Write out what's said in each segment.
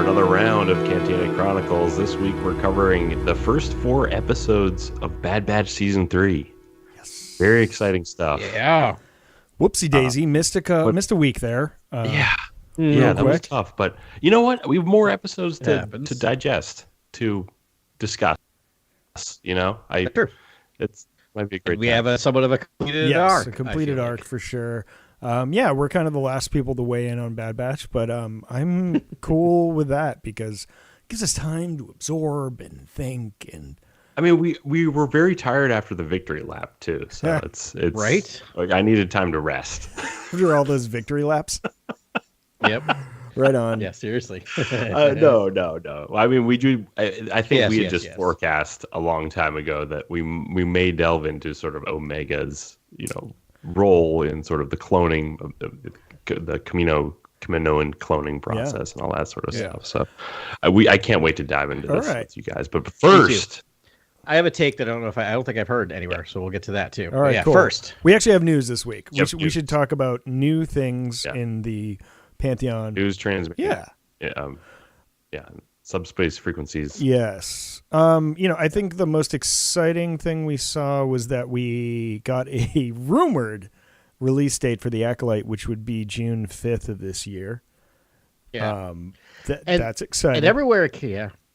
another round of Cantina Chronicles. This week we're covering the first 4 episodes of Bad Batch Season 3. Yes. Very exciting stuff. Yeah. Whoopsie daisy, missed a week there. Yeah, real that was quick. tough. But you know what? We have more episodes to happens. digest, to discuss. You know, Sure. It's might be a great We time. have somewhat of a completed Yes, arc. a completed arc for sure. We're kind of the last people to weigh in on Bad Batch, but I'm cool with that because it gives us time to absorb and think. And I mean, we were very tired after the victory lap too, so Yeah. it's Right? Like I needed time to rest. after all those victory laps, Yep. right on. Yeah, seriously. No. I mean, we do. I think we had just yes. forecast a long time ago that we may delve into sort of Omega's, role in sort of the cloning of the Kaminoan cloning process and all that sort of stuff. So, I can't wait to dive into this with you guys. But first, I have a take that I don't think I've heard anywhere, so we'll get to that too. All right, cool. First. We actually have news this week. Yep, we should talk about new things in the Pantheon. news transmission. Subspace frequencies. Yes. I think the most exciting thing we saw was that we got a rumored release date for the Acolyte, which would be June 5th of this year. Yeah. That's exciting. And everywhere,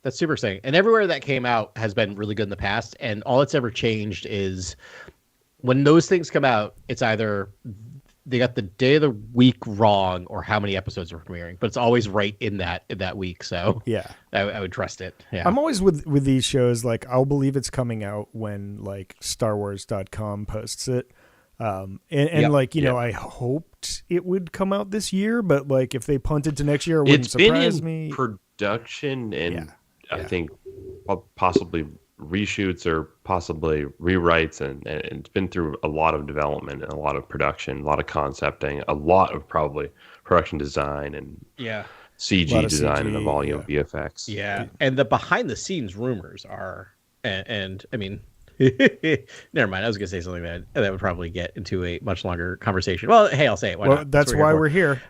that's super exciting. And everywhere that came out has been really good in the past. And all it's ever changed is when those things come out, it's either they got the day of the week wrong or how many episodes are premiering, but it's always right in that week. So yeah, I would trust it. Yeah. I'm always with these shows, like I'll believe it's coming out when like StarWars.com posts it. I hoped it would come out this year, but like if they punted to next year, it wouldn't surprise me. Production and I think possibly reshoots or possibly rewrites, and it's been through a lot of development and a lot of production, a lot of concepting, a lot of probably production design and CG design and a volume of VFX. Yeah, and the behind the scenes rumors are, and I mean, never mind. I was gonna say something that would probably get into a much longer conversation. Well, hey, I'll say it. Why not? That's why we're here.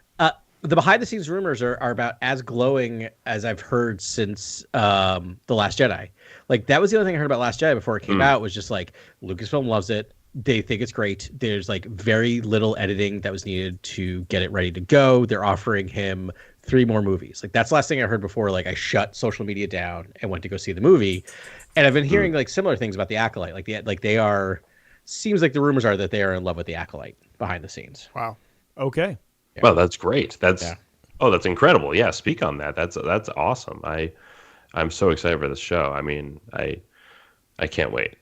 The behind the scenes rumors are about as glowing as I've heard since The Last Jedi. Like that was the only thing I heard about Last Jedi before it came out, was just like Lucasfilm loves it. They think it's great. There's like very little editing that was needed to get it ready to go. They're offering him 3 more movies. Like that's the last thing I heard before. Like I shut social media down and went to go see the movie. And I've been hearing like similar things about the Acolyte. Seems like the rumors are that they are in love with the Acolyte behind the scenes. Wow. Okay. Yeah. Well, that's great. That's incredible. Yeah, speak on that. That's awesome. I'm so excited for this show. I mean, I can't wait.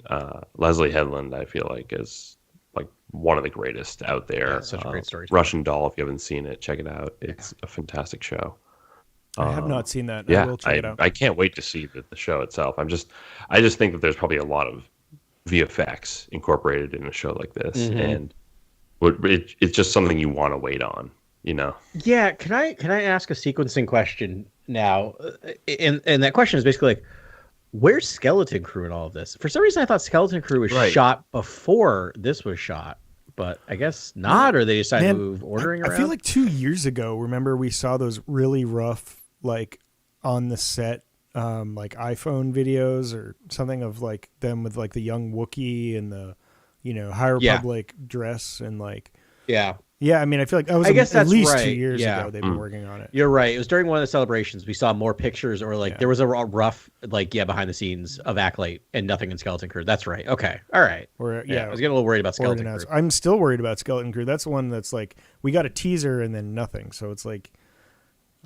Leslie Headland, I feel like, is like one of the greatest out there. Yeah, such a great story. Russian Doll, if you haven't seen it, check it out. It's a fantastic show. I have not seen that. Yeah, I will check it out. I can't wait to see the show itself. I just think that there's probably a lot of VFX incorporated in a show like this, and it's just something you want to wait on. Yeah, can I ask a sequencing question now? And that question is basically like, where's Skeleton Crew in all of this? For some reason, I thought Skeleton Crew was shot before this was shot, but I guess not. Or they decided to move ordering around. I feel like 2 years ago, remember we saw those really rough, like on the set, like iPhone videos or something of like them with like the young Wookiee and the, High Republic dress and like. Yeah, I mean, I feel like that was at least 2 years ago they've been working on it. You're right. It was during one of the celebrations. We saw more pictures or like there was a rough, behind the scenes of Acolyte and nothing in Skeleton Crew. That's right. Okay. All right. I was getting a little worried about Skeleton Crew. I'm still worried about Skeleton Crew. That's the one that's like, we got a teaser and then nothing. So it's like,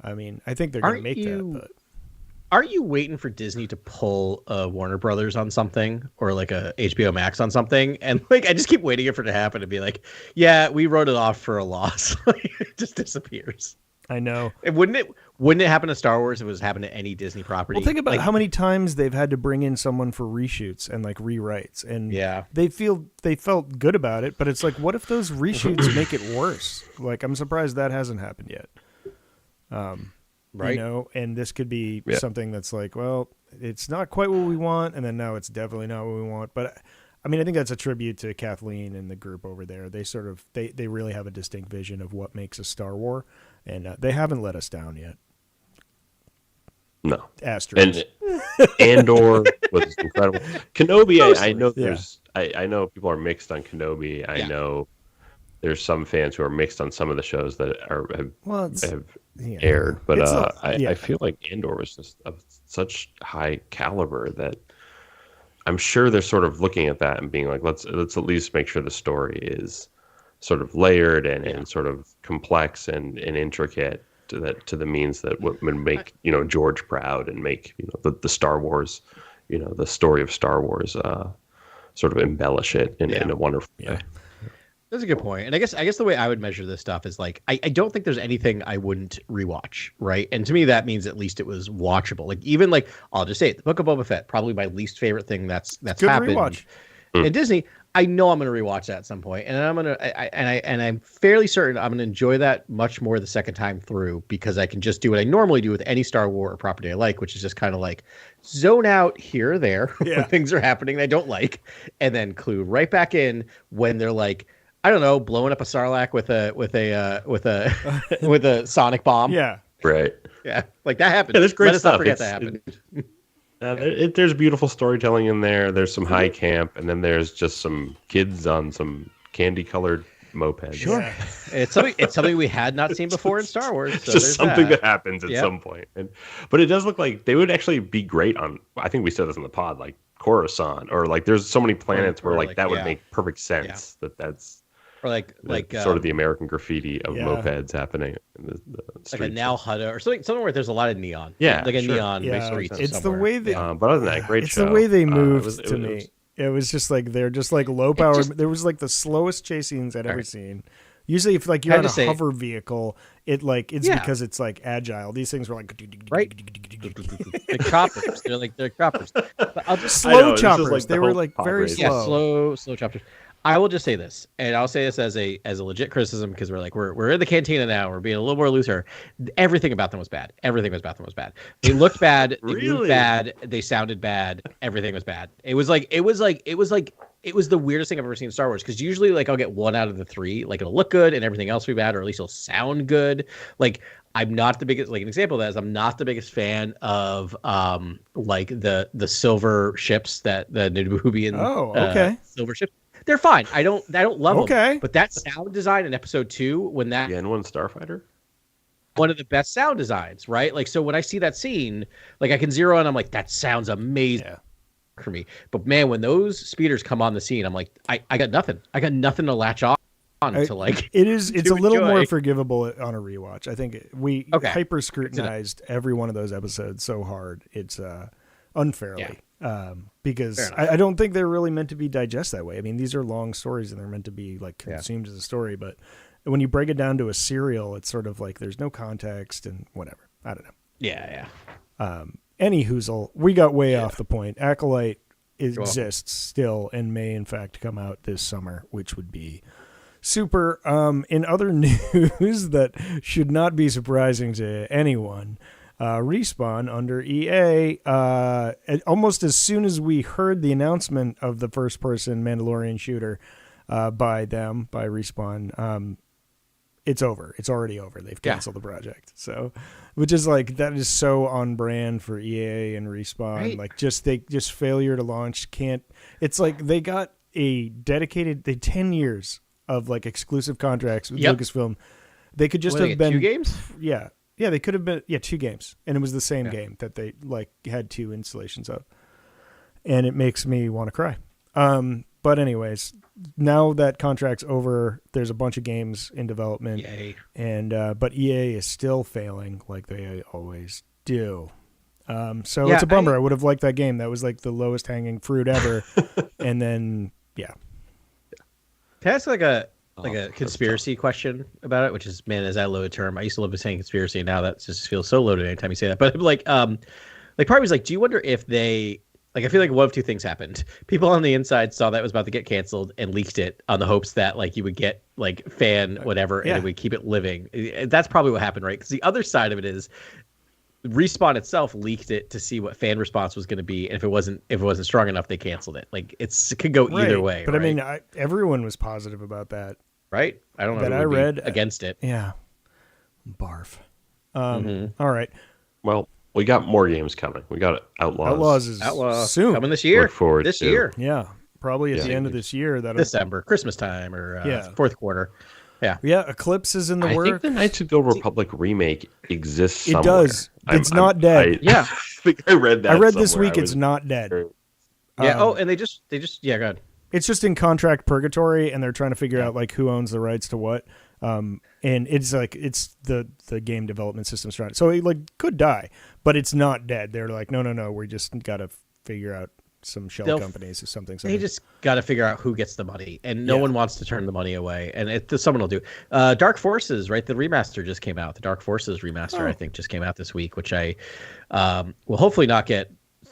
I mean, I think they're going to make that. But aren't you waiting for Disney to pull Warner Brothers on something or like a HBO Max on something? And like, I just keep waiting for it to happen to be like, yeah, we wrote it off for a loss. It just disappears. I know. Wouldn't it happen to Star Wars if it was happening to any Disney property? Well, think about how many times they've had to bring in someone for reshoots and like rewrites, and they felt good about it, but it's like, what if those reshoots make it worse? Like, I'm surprised that hasn't happened yet. Right. And this could be something that's like, well, it's not quite what we want, and then now it's definitely not what we want. But I mean, I think that's a tribute to Kathleen and the group over there. They sort of they really have a distinct vision of what makes a Star Wars, and they haven't let us down yet. No. Asteroids. And Andor was incredible. Kenobi, I know I know people are mixed on Kenobi. I know there's some fans who are mixed on some of the shows that have aired, but I feel like Andor was just of such high caliber that I'm sure they're sort of looking at that and being like, let's at least make sure the story is sort of layered and sort of complex and intricate to the means that would make George proud and make the Star Wars, the story of Star Wars sort of embellish it in a wonderful way. That's a good point. And I guess the way I would measure this stuff is like, I don't think there's anything I wouldn't rewatch, right? And to me, that means at least it was watchable. Like, even like, I'll just say it, the Book of Boba Fett, probably my least favorite thing that's happened rewatch. In Disney. I know I'm going to rewatch that at some point, and I'm fairly certain I'm going to enjoy that much more the second time through, because I can just do what I normally do with any Star Wars or property I like, which is just kind of like zone out here or there when things are happening I don't like, and then clue right back in when they're like, I don't know, blowing up a Sarlacc with a sonic bomb. Yeah. Right. Yeah. Like that happened. Yeah, there's great Let stuff. Us not forget that happened. There's beautiful storytelling in there. There's some high camp, and then there's just some kids on some candy-colored mopeds. Sure. Yeah. It's something we had not seen before in Star Wars. So just something that happens at some point. But it does look like they would actually be great on, I think we said this in the pod, like Coruscant, or like there's so many planets where like that would make perfect sense that's or like sort of the American graffiti of mopeds happening in the streets. Like a Nal Hutta or something where there's a lot of neon. Yeah, like a neon streets. It's somewhere. the way they. But other than that, great it's show. The way they moved to me. It was just like they're just like low power. There was like the slowest chase scenes I'd ever seen. Usually, if like you're on a hover vehicle, it's because it's like agile. These things were like the choppers. They're choppers. But I'll just slow choppers. They were like very slow. Slow choppers. I will just say this, and I'll say this as a legit criticism, because we're in the cantina now. We're being a little more looser. Everything about them was bad. Everything about them was bad. They looked bad. They moved bad. They sounded bad. Everything was bad. It was the weirdest thing I've ever seen in Star Wars. Because usually, like, I'll get 1 out of the 3. Like, it'll look good and everything else will be bad, or at least it'll sound good. Like, I'm not the biggest, like, an example of that is I'm not the biggest fan of like the silver ships, that the Naboobian silver ships. They're fine. I don't love them. But that sound design in episode 2, when that N1 Starfighter, one of the best sound designs, right? Like, so when I see that scene, like, I can zero in, I'm like, that sounds amazing for me. But man, when those speeders come on the scene, I'm like, I got nothing. I got nothing to latch on to, like. It's a little more forgivable on a rewatch. I think we hyper scrutinized every one of those episodes so hard. It's unfairly. Because I don't think they're really meant to be digested that way. I mean, these are long stories and they're meant to be like consumed as a story, but when you break it down to a serial, it's sort of like there's no context and whatever. I don't know. Yeah. Any hoozle, we got way off the point. Acolyte exists still and may in fact come out this summer, which would be super. In other news that should not be surprising to anyone, Respawn under EA, almost as soon as we heard the announcement of the first-person Mandalorian shooter by Respawn, it's over. It's already over. They've canceled the project. So, which is like, that is so on brand for EA and Respawn. Right. Like, just failure to launch. It's like they got a dedicated 10 years of like exclusive contracts with Lucasfilm. They could just have been 2 games. Yeah, they could have been 2 games, and it was the same game that they like had 2 installations of, and it makes me want to cry. But anyways, now that contract's over, there's a bunch of games in development. Yay. And but EA is still failing like they always do. So it's a bummer. I would have liked that game. That was like the lowest hanging fruit ever. And then Can I ask like a conspiracy question about it, which is, man, is that a loaded term? I used to love saying conspiracy, and now that just feels so loaded anytime you say that. But like part of me is like, do you wonder if they, like, I feel like one of 2 things happened. People on the inside saw that was about to get canceled and leaked it on the hopes that like you would get like fan whatever and it would keep it living. That's probably what happened, right? Because the other side of it is Respawn itself leaked it to see what fan response was going to be, and if it wasn't strong enough, they canceled it. Like, it could go either way. But right? I mean, everyone was positive about that, right? I don't know. That I read against it. Yeah, barf. All right. Well, we got more games coming. We got Outlaws. Outlaws is soon. Coming this year. Look forward this to. year. Yeah, probably at the end of this year. That'll December, Christmas time, or fourth quarter. Yeah. Yeah, Eclipse is in the works. I think the Knights of the Old Republic remake exists somewhere. It does. It's not dead. Yeah. I think I read that. I read this week it's not dead. Yeah. And they just go ahead. It's just in contract purgatory, and they're trying to figure out like who owns the rights to what. And it's like it's the game development system's trying. So it like could die, but it's not dead. They're like, no, we just got to figure out some shell companies or something. They just got to figure out who gets the money, and no one wants to turn the money away, and someone will do. Dark Forces, right? The remaster just came out. The Dark Forces remaster, I think, just came out this week, which I will hopefully not get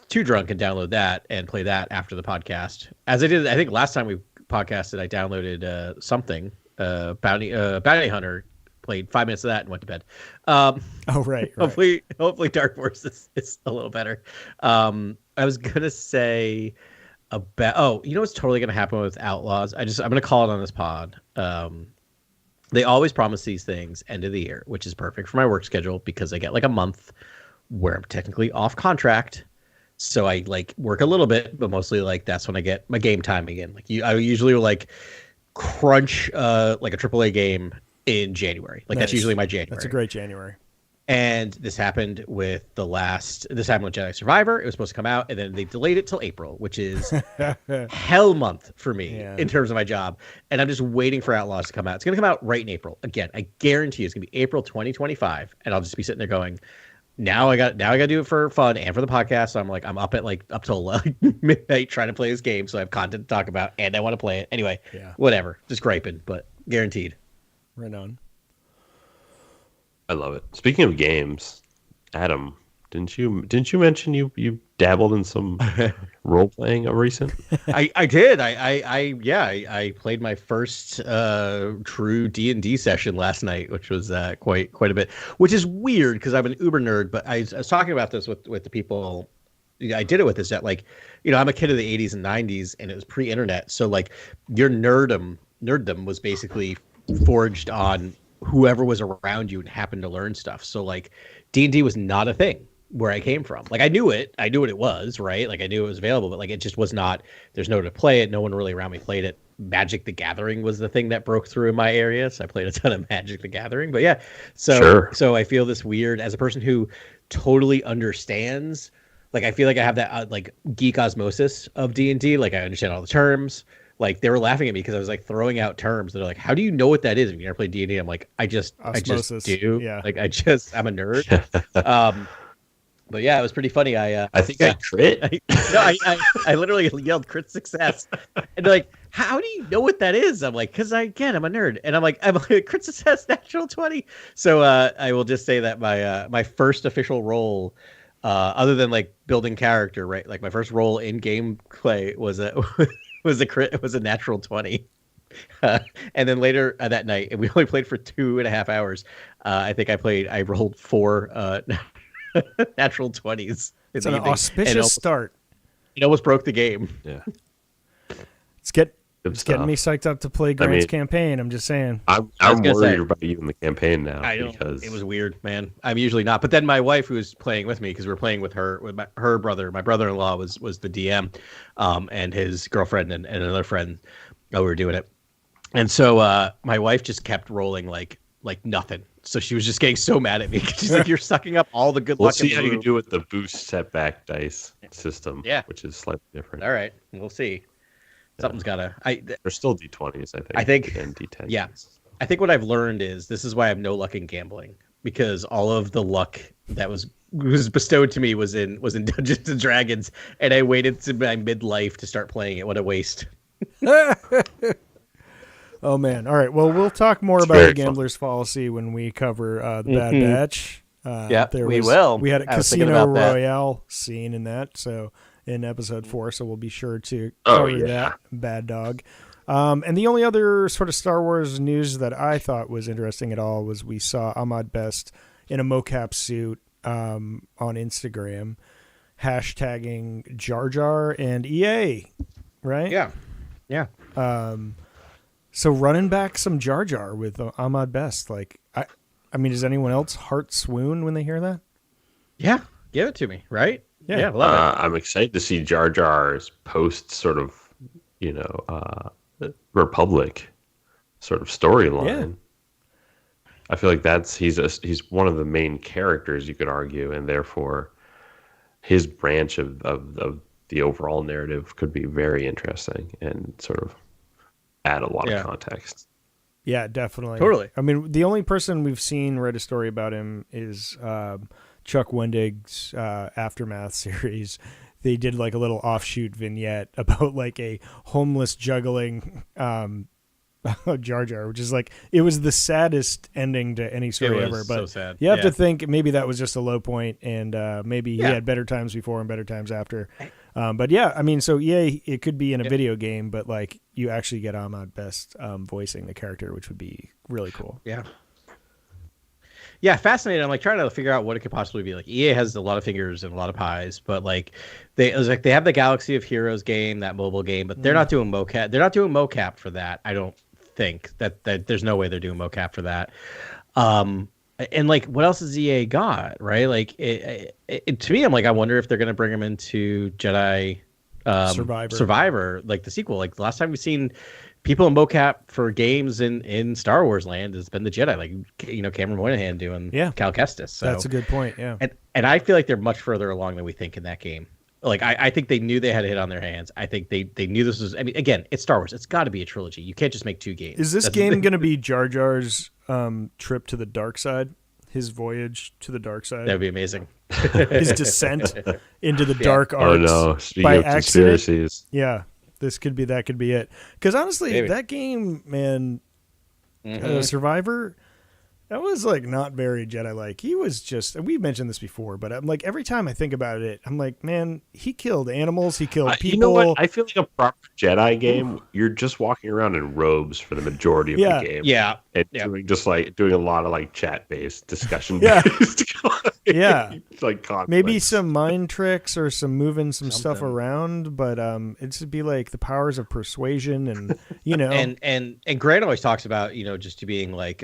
too drunk and download that and play that after the podcast. As I did, I think last time we podcasted, I downloaded something, Bounty Hunter. Played 5 minutes of that and went to bed. Right. Hopefully Dark Forces is a little better. I was gonna say about you know what's totally gonna happen with Outlaws? I'm gonna call it on this pod. They always promise these things end of the year, which is perfect for my work schedule because I get like a month where I'm technically off contract. So I like work a little bit, but mostly like that's when I get my game time again. Like I usually will like crunch like a AAA game in January. Like that's usually my January. That's a great January. And this happened with Jedi Survivor. It was supposed to come out, and then they delayed it till April, which is hell month for me in terms of my job. And I'm just waiting for Outlaws to come out. It's going to come out right in April. Again, I guarantee you it's going to be April 2025. And I'll just be sitting there going, now I got to do it for fun and for the podcast. So I'm up till midnight trying to play this game. So I have content to talk about and I want to play it. Anyway, whatever. Just griping, but guaranteed. Right on. I love it. Speaking of games, Adam, didn't you mention you dabbled in some role playing of recent? I did. I played my first true D&D session last night, which was quite a bit. Which is weird because I'm an uber nerd, but I was talking about this with the people I did it with. Is that like, I'm a kid of the 80s and 90s, and it was pre-internet, so like your nerddom was basically forged on whoever was around you and happened to learn stuff. So like D&D was not a thing where I came from. Like I knew what it was, right? Like I knew it was available, but like it just was not, there's no to play it. No one really around me played it. Magic the Gathering was the thing that broke through in my area. So I played a ton of Magic the Gathering, but yeah. So I feel this weird as a person who totally understands, like I feel like I have that like geek osmosis of D&D. Like I understand all the terms. Like they were laughing at me because I was like throwing out terms. They're like, "How do you know what that is?" If you never played D&D, I'm like, I just do. Yeah. Like I'm a nerd. But yeah, it was pretty funny. I think I crit. I literally yelled crit success, and they're like, "How do you know what that is?" I'm like, "Cause I'm a nerd," and I'm like crit success natural 20. So I will just say that my first official role, other than like building character, right? Like my first role in gameplay was a natural 20. And then later that night, and we only played for 2.5 hours. I think I rolled 4 natural 20s. It's an auspicious start. It almost broke the game. Yeah. It's getting me psyched up to play Grant's campaign. I'm just saying. I'm worried about you in the campaign now. I know. Because it was weird, man. I'm usually not. But then my wife, who was playing with me, because we were playing with her brother. My brother-in-law was the DM, and his girlfriend and another friend. We were doing it. And so my wife just kept rolling like nothing. So she was just getting so mad at me. She's like, "You're sucking up all the good luck." Let's see how you do with the boost setback dice system. Yeah, which is slightly different. All right, we'll see. Something's gotta. They're still D20s, I think. And D10s. Yeah, I think what I've learned is this is why I have no luck in gambling, because all of the luck that was bestowed to me was in Dungeons and Dragons, and I waited to my midlife to start playing it. What a waste. Oh, man. All right. Well, we'll talk more about the gambler's fallacy when we cover the Bad Batch. We will. We had a Casino Royale scene in that, so in episode 4, so we'll be sure to cover that, Bad Dog. And the only other sort of Star Wars news that I thought was interesting at all was we saw Ahmad Best in a mocap suit on Instagram, hashtagging Jar Jar and EA, right? Yeah. Yeah. So running back some Jar Jar with Ahmad Best, like I mean, does anyone else heart swoon when they hear that? Yeah, Give it to me, right? Yeah. Love it. I'm excited to see Jar Jar's post sort of, Republic sort of storyline. I feel like he's one of the main characters, you could argue, and therefore his branch of the overall narrative could be very interesting and sort of add a lot of context. Yeah, definitely. Totally. I mean, the only person we've seen write a story about him is Chuck Wendig's Aftermath series. They did like a little offshoot vignette about like a homeless juggling Jar Jar, which is like, it was the saddest ending to any story ever. But so sad. You have to think maybe that was just a low point, and maybe he had better times before and better times after. But yeah, I mean, so it could be in a video game, but like you actually get Ahmad Best voicing the character, which would be really cool. Yeah, fascinating. I'm like trying to figure out what it could possibly be. Like EA has a lot of fingers and a lot of pies, but like they have the Galaxy of Heroes game, that mobile game, but they're not doing mocap. They're not doing mocap for that. I don't think that there's no way they're doing mocap for that. And like, what else has EA got, right? Like, to me, I'm like, I wonder if they're going to bring them into Jedi Survivor, like the sequel. Like the last time we've seen people in mocap for games in Star Wars land has been the Jedi, like, Cameron Moynihan doing Cal Kestis. So that's a good point. Yeah, and I feel like they're much further along than we think in that game. Like, I think they knew they had a hit on their hands. I think they knew this was. I mean, again, it's Star Wars. It's got to be a trilogy. You can't just make 2 games. Is this game going to be Jar Jar's trip to the dark side? His voyage to the dark side? That would be amazing. His descent into the dark arts. Oh no! Speaking of conspiracies, this could be it. Because honestly, that game, man, Survivor. That was like not very Jedi-like. He was just, we've mentioned this before, but I'm like, every time I think about it, I'm like, man, he killed animals, he killed people. You know what? I feel like a proper Jedi game, you're just walking around in robes for the majority of the game. Yeah. And doing a lot of like chat-based, discussion-based. Like conflicts. Maybe some mind tricks or some moving some stuff around, but it'd be like the powers of persuasion and, and Grant always talks about, just being like,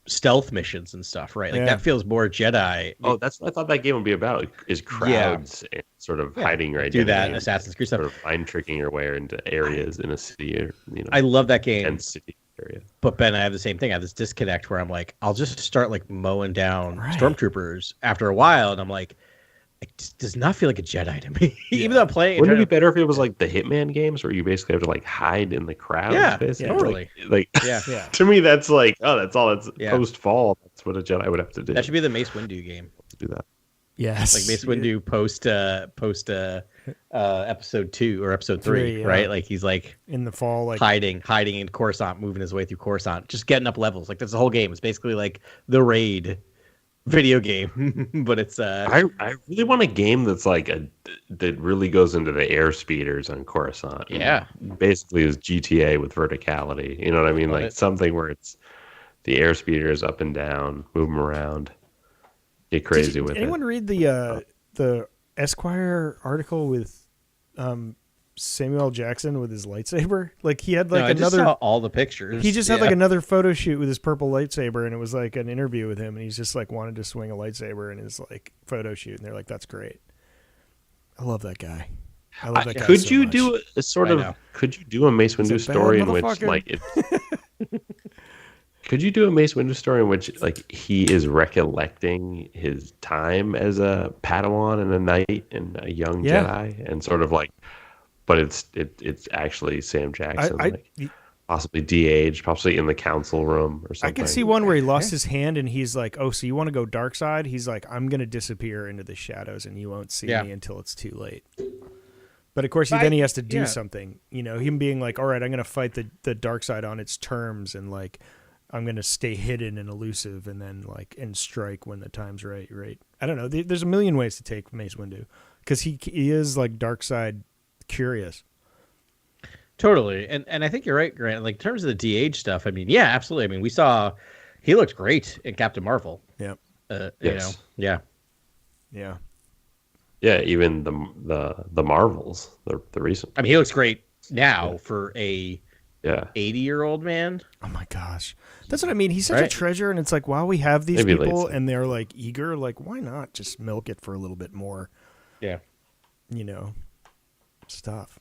stealth missions and stuff, right? Like that feels more Jedi. Oh, that's what I thought that game would be about, is crowds and sort of hiding your identity. Do that in Assassin's Creed stuff. Sort of mind tricking your way into areas in a city, or I love that game. And city area. But Ben, I have the same thing. I have this disconnect where I'm like, I'll just start like mowing down stormtroopers after a while, and I'm like, it just does not feel like a Jedi to me. Even though I'm playing, wouldn't it be better if it was like the Hitman games, where you basically have to like hide in the crowd? Totally. To me, that's like, that's all. It's post fall. That's what a Jedi would have to do. That should be the Mace Windu game. Let's do that. Yes, like Mace Windu post episode 2 or episode 3, right? Like he's like in the fall, like hiding in Coruscant, moving his way through Coruscant, just getting up levels. Like that's the whole game. It's basically like the raid video game, but it's I really want a game that's like that really goes into the air speeders on Coruscant. Basically is GTA with verticality. You know what I mean? Like something where it's the air speeders up and down, move them around, get crazy with it. Anyone read the Esquire article with Samuel L. Jackson with his lightsaber? Like he had like I another. Just saw all the pictures. He just had like another photo shoot with his purple lightsaber, and it was like an interview with him, and he's just like wanted to swing a lightsaber in his like photo shoot, and they're like, "That's great." I love that guy. I love that guy. Could so you much. do a sort of? Could you do a Mace Windu story in which like it? Could you do a Mace Windu story in which like he is recollecting his time as a Padawan and a knight and a young Jedi, and sort of like, but it's actually Sam Jackson, possibly de-aged, possibly in the council room or something. I can see one where he lost his hand and he's like, "Oh, so you want to go dark side?" He's like, "I'm gonna disappear into the shadows and you won't see me until it's too late." But of course, then he has to do something. Him being like, "All right, I'm gonna fight the dark side on its terms and like." I'm going to stay hidden and elusive and then and strike when the time's right. I don't know. There's a million ways to take Mace Windu because he is like dark side curious. Totally. And I think you're right, Grant. Like in terms of the DH stuff, I mean, yeah, absolutely. I mean, we saw he looked great in Captain Marvel. Yeah. Yes. Yeah. Even the Marvels, the recent. I mean, he looks great now for a Yeah. 80-year-old man. Oh my gosh. That's what I mean. He's such a treasure, and it's like, while we have these Maybe people late and they're like eager, like, why not just milk it for a little bit more? Yeah. Stuff.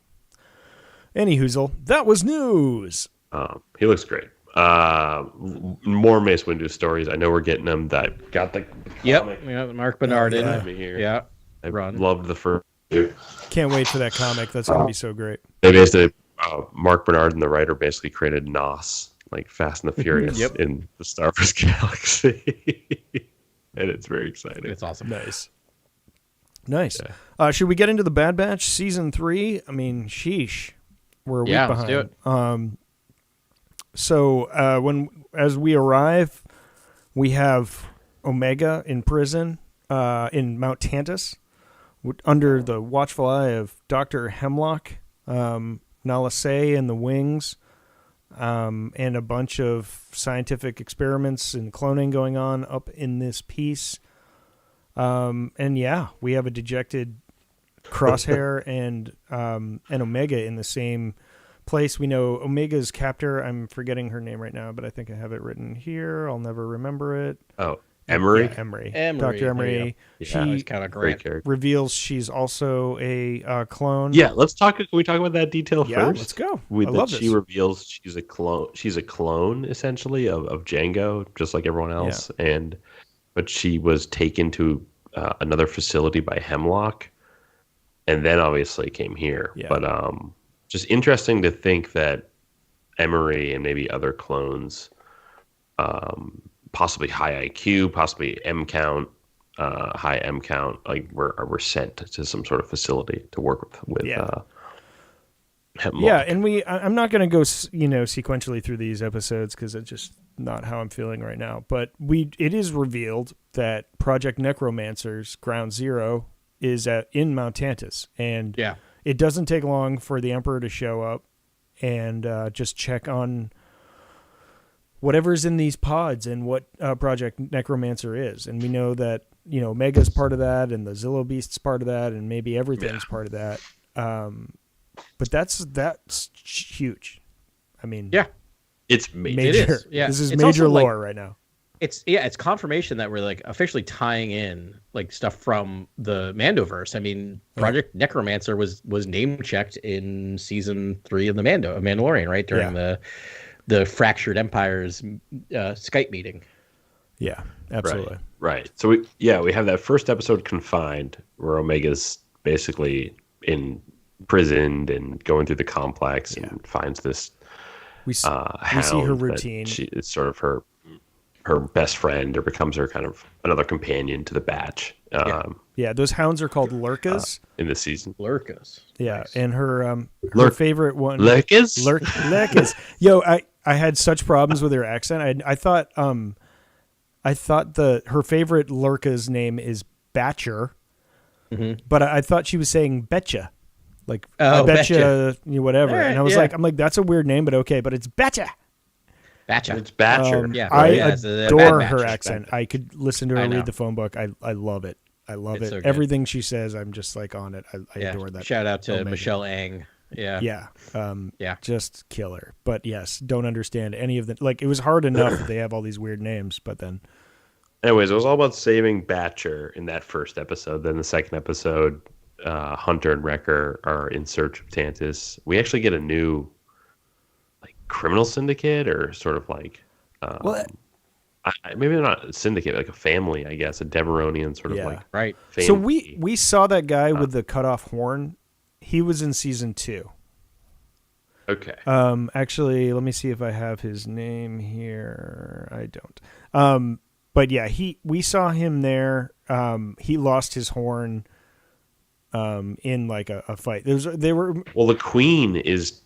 Anyhoozle, that was news. He looks great. More Mace Windu stories. I know we're getting them. That got the comic. Yep. Mark Bernard in it. Here. Yeah. I loved the first two. Can't wait for that comic. That's going to be so great. They basically, Mark Bernard and the writer basically created NOS, like Fast and the Furious, in the Star Wars galaxy. And it's very exciting. It's awesome. Nice. Yeah. Should we get into the Bad Batch season 3? I mean, sheesh. We're a week behind. Let's do it. So as we arrive, we have Omega in prison in Mount Tantus under the watchful eye of Dr. Hemlock, Nala Se and the Wings, and a bunch of scientific experiments and cloning going on up in this piece. And yeah, we have a dejected Crosshair and Omega in the same place. We know Omega's captor. I'm forgetting her name right now, but I think I have it written here. I'll never remember it. Oh, Emery? Yeah, Emery. Dr. Emery. She's kind of great. Reveals she's also a clone. Yeah, can we talk about that detail yeah, first? Let's go. I love this. She reveals she's a clone essentially of Django, just like everyone else. Yeah. But she was taken to another facility by Hemlock, and then obviously came here. Yeah. But just interesting to think that Emery and maybe other clones, possibly high IQ, possibly high M count, like were sent to some sort of facility to work with Hemlock. Yeah, and I'm not going to go sequentially through these episodes because it's just not how I'm feeling right now. But it is revealed that Project Necromancer's Ground Zero is in Mount Tantus, and it doesn't take long for the Emperor to show up and just check on whatever's in these pods and what Project Necromancer is. And we know that Omega's part of that, and the Zillo Beast's part of that, and maybe everything's part of that. But that's huge. I mean, it's major. It is. Yeah. This is major lore right now. It's confirmation that we're like officially tying in like stuff from the Mandoverse. I mean, Project Necromancer was name checked in season 3 of Mandalorian, right? During the Fractured Empire's Skype meeting. Yeah, absolutely. Right. So we have that first episode, Confined, where Omega's basically imprisoned and going through the complex and finds this we see her routine. It's sort of her best friend, or becomes her kind of another companion to the Batch. Those hounds are called Lurkas in this season. Lurkas. Yeah, nice. And her favorite one. Lurkas? Lurkas. Yo, I had such problems with her accent. I thought her favorite Lurka's name is Batcher, but I thought she was saying Betcha. Like, I betcha, whatever. Right, and I was like, that's a weird name, but okay, but it's Betcha. Batcher. It's Batcher. I adore her accent. I could listen to her read the phone book. I love it. I love it. So everything she says, I'm just like on it. I adore that. Shout out to Michelle Ang. Yeah. Just killer. But yes, don't understand any of the, like, it was hard enough that they have all these weird names, but then. Anyways, it was all about saving Batcher in that first episode. Then the second episode, Hunter and Wrecker are in search of Tantus. We actually get a new criminal syndicate, or sort of like maybe not a syndicate, like a family, I guess, a Deveronian sort of right family. So we saw that guy with the cut off horn. He was in season 2. Okay. Actually, let me see if I have his name here. I don't. But yeah, we saw him there. He lost his horn in like a fight. The Queen is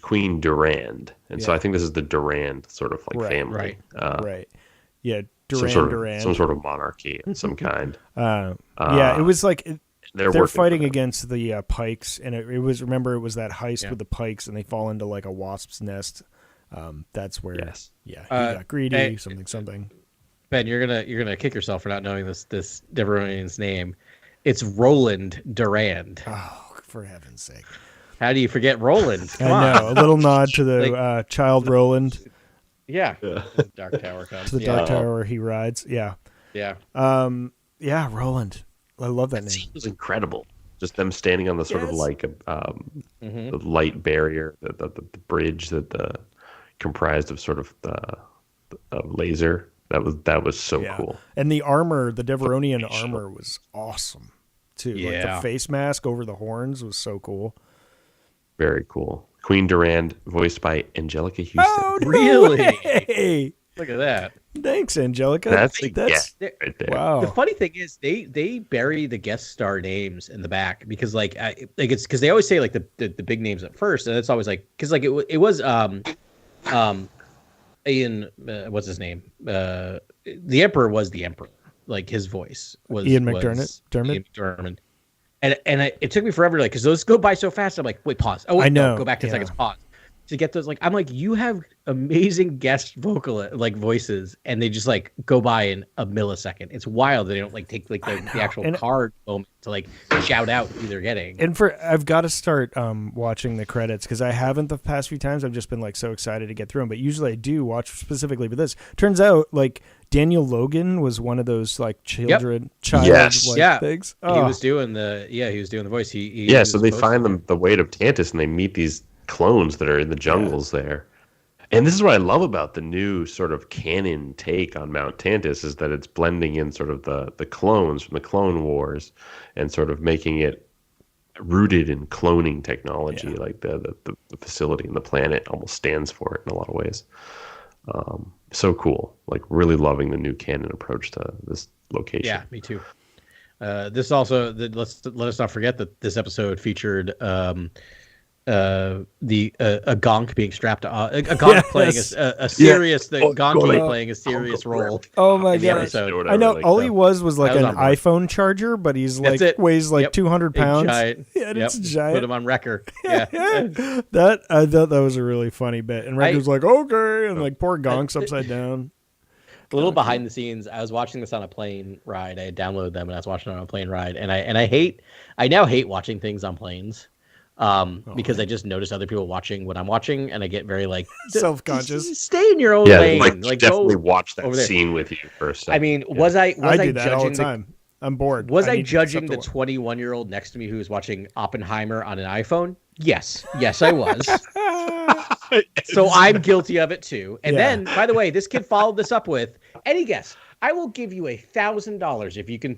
Queen Durand, and so I think this is the Durand sort of family, right? Yeah, Durand, some sort of monarchy of some kind. It was like they're fighting against the Pikes, and it was that heist with the Pikes, and they fall into like a wasp's nest. That's where he got greedy, something. Ben, you're gonna kick yourself for not knowing this Deveronian's name. It's Roland Durand. Oh, for heaven's sake! How do you forget Roland? Come I know. on. A little nod to the child Roland. Yeah. Dark Tower comes. To the Dark Tower where he rides. Yeah. Yeah. Yeah, Roland. I love that name. It was incredible. Just them standing on the sort of like the light barrier, the bridge that comprised of sort of the laser. That was so cool. And the armor, the Deveronian armor, was awesome too. Yeah. Like the face mask over the horns was so cool. Very cool. Queen Durand, voiced by Angelica Houston. Oh, no Really? way. Look at that. Thanks, Angelica. That's right there. Wow. The funny thing is they bury the guest star names in the back because it's because they always say like the big names at first, and it's always like because like it was Ian what's his name, the Emperor was the Emperor, like his voice was Ian McDermott. Ian McDermott. And it took me forever, like, because those go by so fast. I'm like, wait, pause. Oh, wait, I know. No, go back 10 seconds, pause. To get those, like, I'm like, you have amazing guest vocal, like, voices, and they just, like, go by in a millisecond. It's wild that they don't, like, take, like, the actual card moment to, like, shout out who they're getting. And I've got to start watching the credits, because I haven't the past few times. I've just been, like, so excited to get through them. But usually I do watch specifically for this. Turns out, like, Daniel Logan was one of those like child things. Oh. He was doing the voice. So they find the weight of Tantus and they meet these clones that are in the jungles there. And this is what I love about the new sort of canon take on Mount Tantus is that it's blending in sort of the clones from the Clone Wars and sort of making it rooted in cloning technology. Like the facility and the planet almost stands for it in a lot of ways. So cool. Like really loving the new canon approach to this location. Yeah, me too. This also let us not forget that this episode featured a gonk being strapped to a gonk playing a serious gonk playing a serious role. Oh my god! I know all he was like an iPhone charger, but he's like weighs like 200 pounds. It's giant. Put him on Wrecker. Yeah, that I thought that was a really funny bit, and Wrecker's like okay, and like poor Gonk's upside down. A little behind the scenes, I was watching this on a plane ride. I had downloaded them and I was watching it on a plane ride, and I now hate watching things on planes. Because I just notice other people watching what I'm watching, and I get very like self-conscious. Stay in your own lane. Like definitely watch that scene with you first. I mean, was I do that all the time? I'm bored. Was I judging the 21-year-old next to me who was watching Oppenheimer on an iPhone? Yes, I was. So I'm guilty of it too. And then, by the way, this kid followed this up with any guess. I will give you $1,000 if you can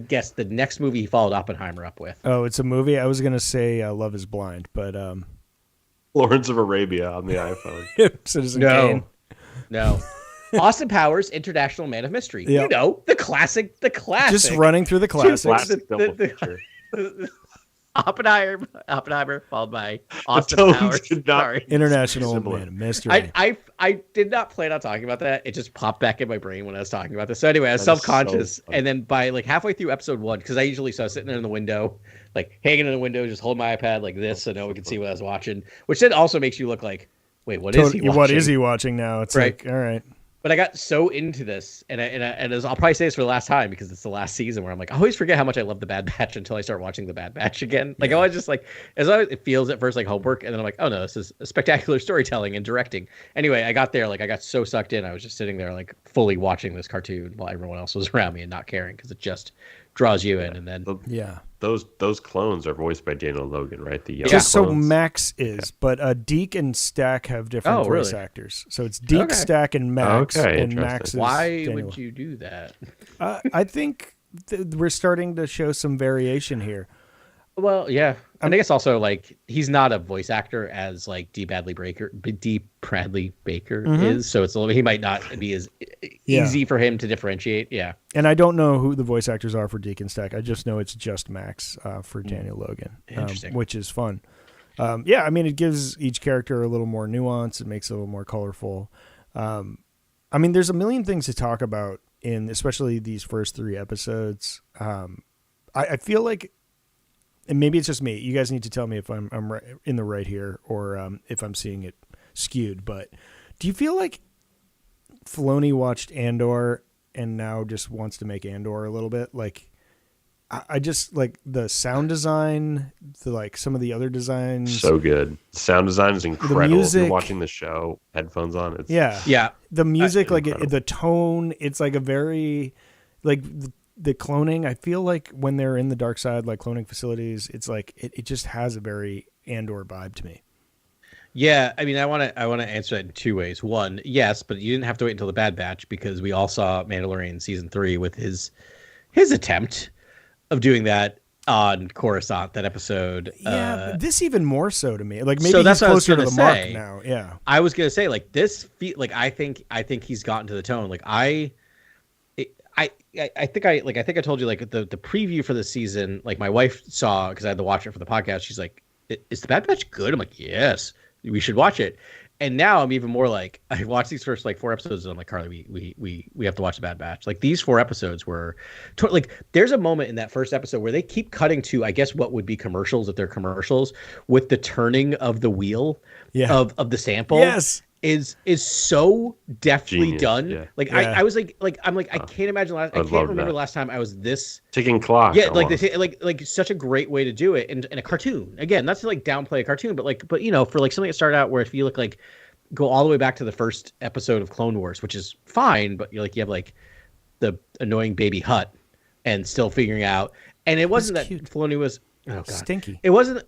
guess the next movie he followed Oppenheimer up with. Oh, it's a movie? I was gonna say Love Is Blind, but Lawrence of Arabia on the iPhone. Citizen Kane. No. Austin Powers, International Man of Mystery. Yep. You know, the classic. Just running through the classics. Oppenheimer, followed by Austin Powers. Sorry. International Man of Mystery. I did not plan on talking about that. It just popped back in my brain when I was talking about this. So anyway, I was self-conscious, and then by like halfway through episode 1, because I usually sitting there in the window, like hanging in the window, just holding my iPad like this, so no one could see what I was watching. Which then also makes you look like, wait, what is he watching? What is he watching now? It's like, all right. But I got so into this, and I'll probably say this for the last time because it's the last season where I'm like, I always forget how much I love The Bad Batch until I start watching The Bad Batch again. Like I always just like, as always, it feels at first like homework, and then I'm like, oh no, this is spectacular storytelling and directing. Anyway, I got there, like I got so sucked in, I was just sitting there like fully watching this cartoon while everyone else was around me and not caring because it just draws you in. And then those clones are voiced by Daniel Logan, right? The just so Max is, but Deke and Stack have different voice actors. So it's Deke, Stack, and Max. And Max. Why would you do that? I think we're starting to show some variation here. Well, yeah, and I guess also like he's not a voice actor as like D. Bradley Baker is, so it's a little. He might not be as easy for him to differentiate. Yeah, and I don't know who the voice actors are for Deke and Stack. I just know it's just Max for Daniel Logan, which is fun. I mean, it gives each character a little more nuance. It makes it a little more colorful. I mean, there's a million things to talk about in especially these first 3 episodes. I feel like. And maybe it's just me. You guys need to tell me if I'm right, in the right here or if I'm seeing it skewed. But do you feel like Filoni watched Andor and now just wants to make Andor a little bit? Like I just like the sound design, like some of the other designs. So good. Sound design is incredible. The music, if you're watching the show, headphones on. It's yeah. The music, incredible. the tone, it's like a very, like the cloning. I feel like when they're in the dark side, like cloning facilities, it's like it just has a very Andor vibe to me. Yeah, I mean, I want to answer that in two ways. One, yes, but you didn't have to wait until the Bad Batch because we all saw Mandalorian season 3 with his attempt of doing that on Coruscant, that episode. Yeah, this even more so to me. Like maybe so that's he's closer to the say. mark now. Yeah, I was gonna say like this. Like I think he's gotten to the tone. Like I think I told you like the preview for the season. Like my wife saw because I had to watch it for the podcast. She's like, "Is the Bad Batch good?" I'm like, "Yes, we should watch it." And now I'm even more like I watched these first like 4 episodes and I'm like, Carly, we have to watch the Bad Batch. Like these 4 episodes were like there's a moment in that first episode where they keep cutting to I guess what would be commercials if they're commercials with the turning of the wheel of the sample. Yes. Is so deftly Genius, done. yeah. Like Yeah. I was like I'm like I can't imagine I can't remember the last time I was this ticking clock. yeah, like almost. like such a great way to do it, and a cartoon. Again, not to like downplay a cartoon, but you know, for like something that started out where if you look like go all the way back to the first episode of Clone Wars, which is fine, but you have like the annoying baby Hutt, and still figuring out. And it wasn't that Filoni was stinky. It wasn't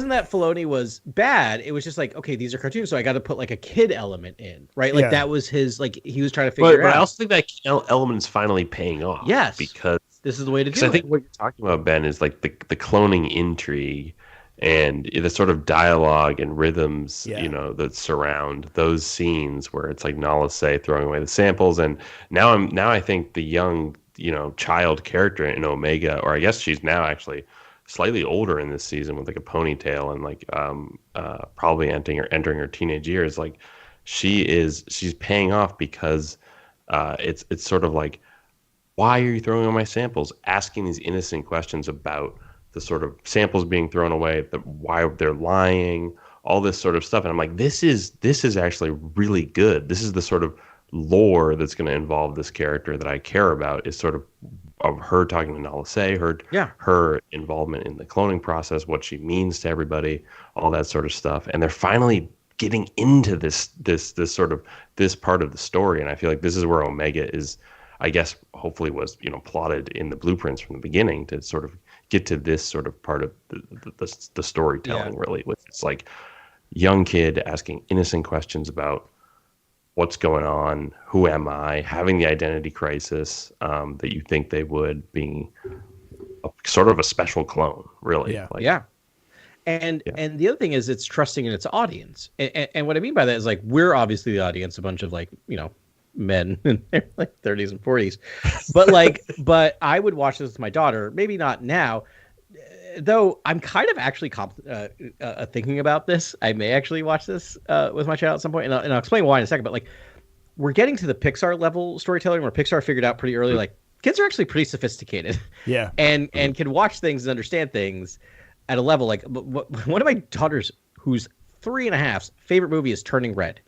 that Filoni was bad. It was just like, okay, these are cartoons, so I got to put like a kid element in, right? Like that was his like he was trying to figure it out. But I also think that element is finally paying off. Yes, because this is the way to do it. I think what you're talking about, Ben, is like the cloning intrigue and the sort of dialogue and rhythms, you know, that surround those scenes where it's like Nala Se throwing away the samples, and now I think the young, you know, child character in Omega, or I guess she's now actually slightly older in this season with like a ponytail and like probably entering her teenage years. Like she's paying off because it's sort of like, why are you throwing away my samples? Asking these innocent questions about the sort of samples being thrown away, why they're lying, all this sort of stuff. And I'm like, this is actually really good. This is the sort of lore that's going to involve this character that I care about, is sort of her talking to Nala Se, her involvement in the cloning process, what she means to everybody, all that sort of stuff. And they're finally getting into this sort of this part of the story. And I feel like this is where Omega is, I guess, hopefully was, you know, plotted in the blueprints from the beginning to sort of get to this sort of part of the storytelling, really. With it's like young kid asking innocent questions about what's going on, who am I, having the identity crisis that you think they would, being sort of a special clone, really. And the other thing is it's trusting in its audience. And what I mean by that is like we're obviously the audience, a bunch of like, you know, men in their like 30s and 40s, but I would watch this with my daughter, maybe not now, though I'm kind of actually thinking about this. I may actually watch this with my child at some point, and I'll explain why in a second. But like we're getting to the Pixar level storytelling where Pixar figured out pretty early like kids are actually pretty sophisticated, and can watch things and understand things at a level like one of my daughters who's 3.5's favorite movie is Turning Red,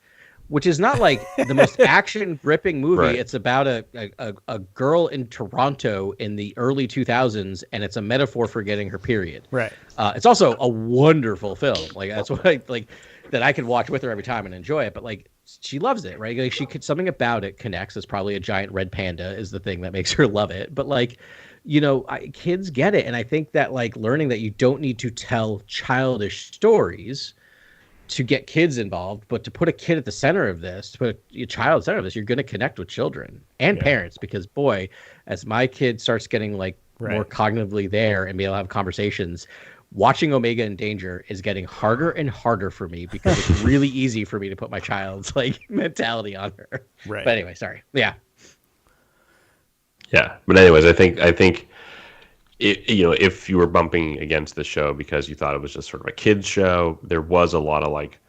which is not like the most action gripping movie. Right. It's about a girl in Toronto in the early 2000s, and it's a metaphor for getting her period. Right. It's also a wonderful film. Like that's what I like that I could watch with her every time and enjoy it. But like she loves it, right? Like something about it connects. It's probably a giant red panda is the thing that makes her love it. But like, you know, kids get it, and I think that like learning that you don't need to tell childish stories to get kids involved, but to put a kid at the center of this, to put a child at the center of this, you're going to connect with children and parents, because boy, as my kid starts getting like more cognitively there and be able to have conversations, watching Omega in Danger is getting harder and harder for me because it's really easy for me to put my child's like mentality on her. Right. But anyway, sorry. Yeah. But anyways, I think you know, if you were bumping against the show because you thought it was just sort of a kid's show, there was a lot of like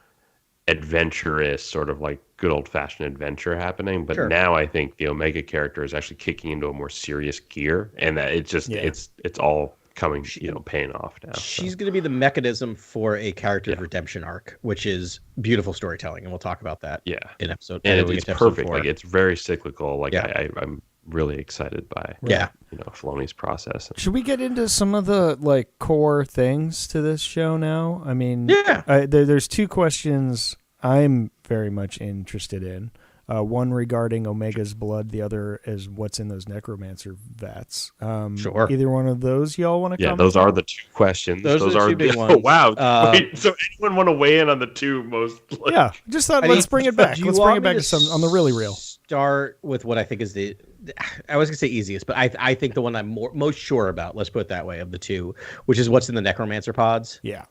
adventurous, sort of like good old fashioned adventure happening. But now I think the Omega character is actually kicking into a more serious gear, and that it's just it's all coming, you know, paying off now. She's going to be the mechanism for a character's redemption arc, which is beautiful storytelling, and we'll talk about that. In episode. And it's perfect. Like it's very cyclical. Like I'm really excited by Filoni's process. Should we get into some of the like core things to this show now? I mean, there's two questions I'm very much interested in. One regarding Omega's blood, the other is what's in those necromancer vats. Sure. Either one of those y'all want to comment? Yeah, those are the two questions. Those are the two big ones. Wow. Wait, so anyone want to weigh in on the two most... Yeah, just thought let's bring it back. Let's bring it back to some on the really real. Start with what I think is I was going to say easiest, but I think the one I'm most sure about, let's put it that way, of the two, which is what's in the necromancer pods. Yeah.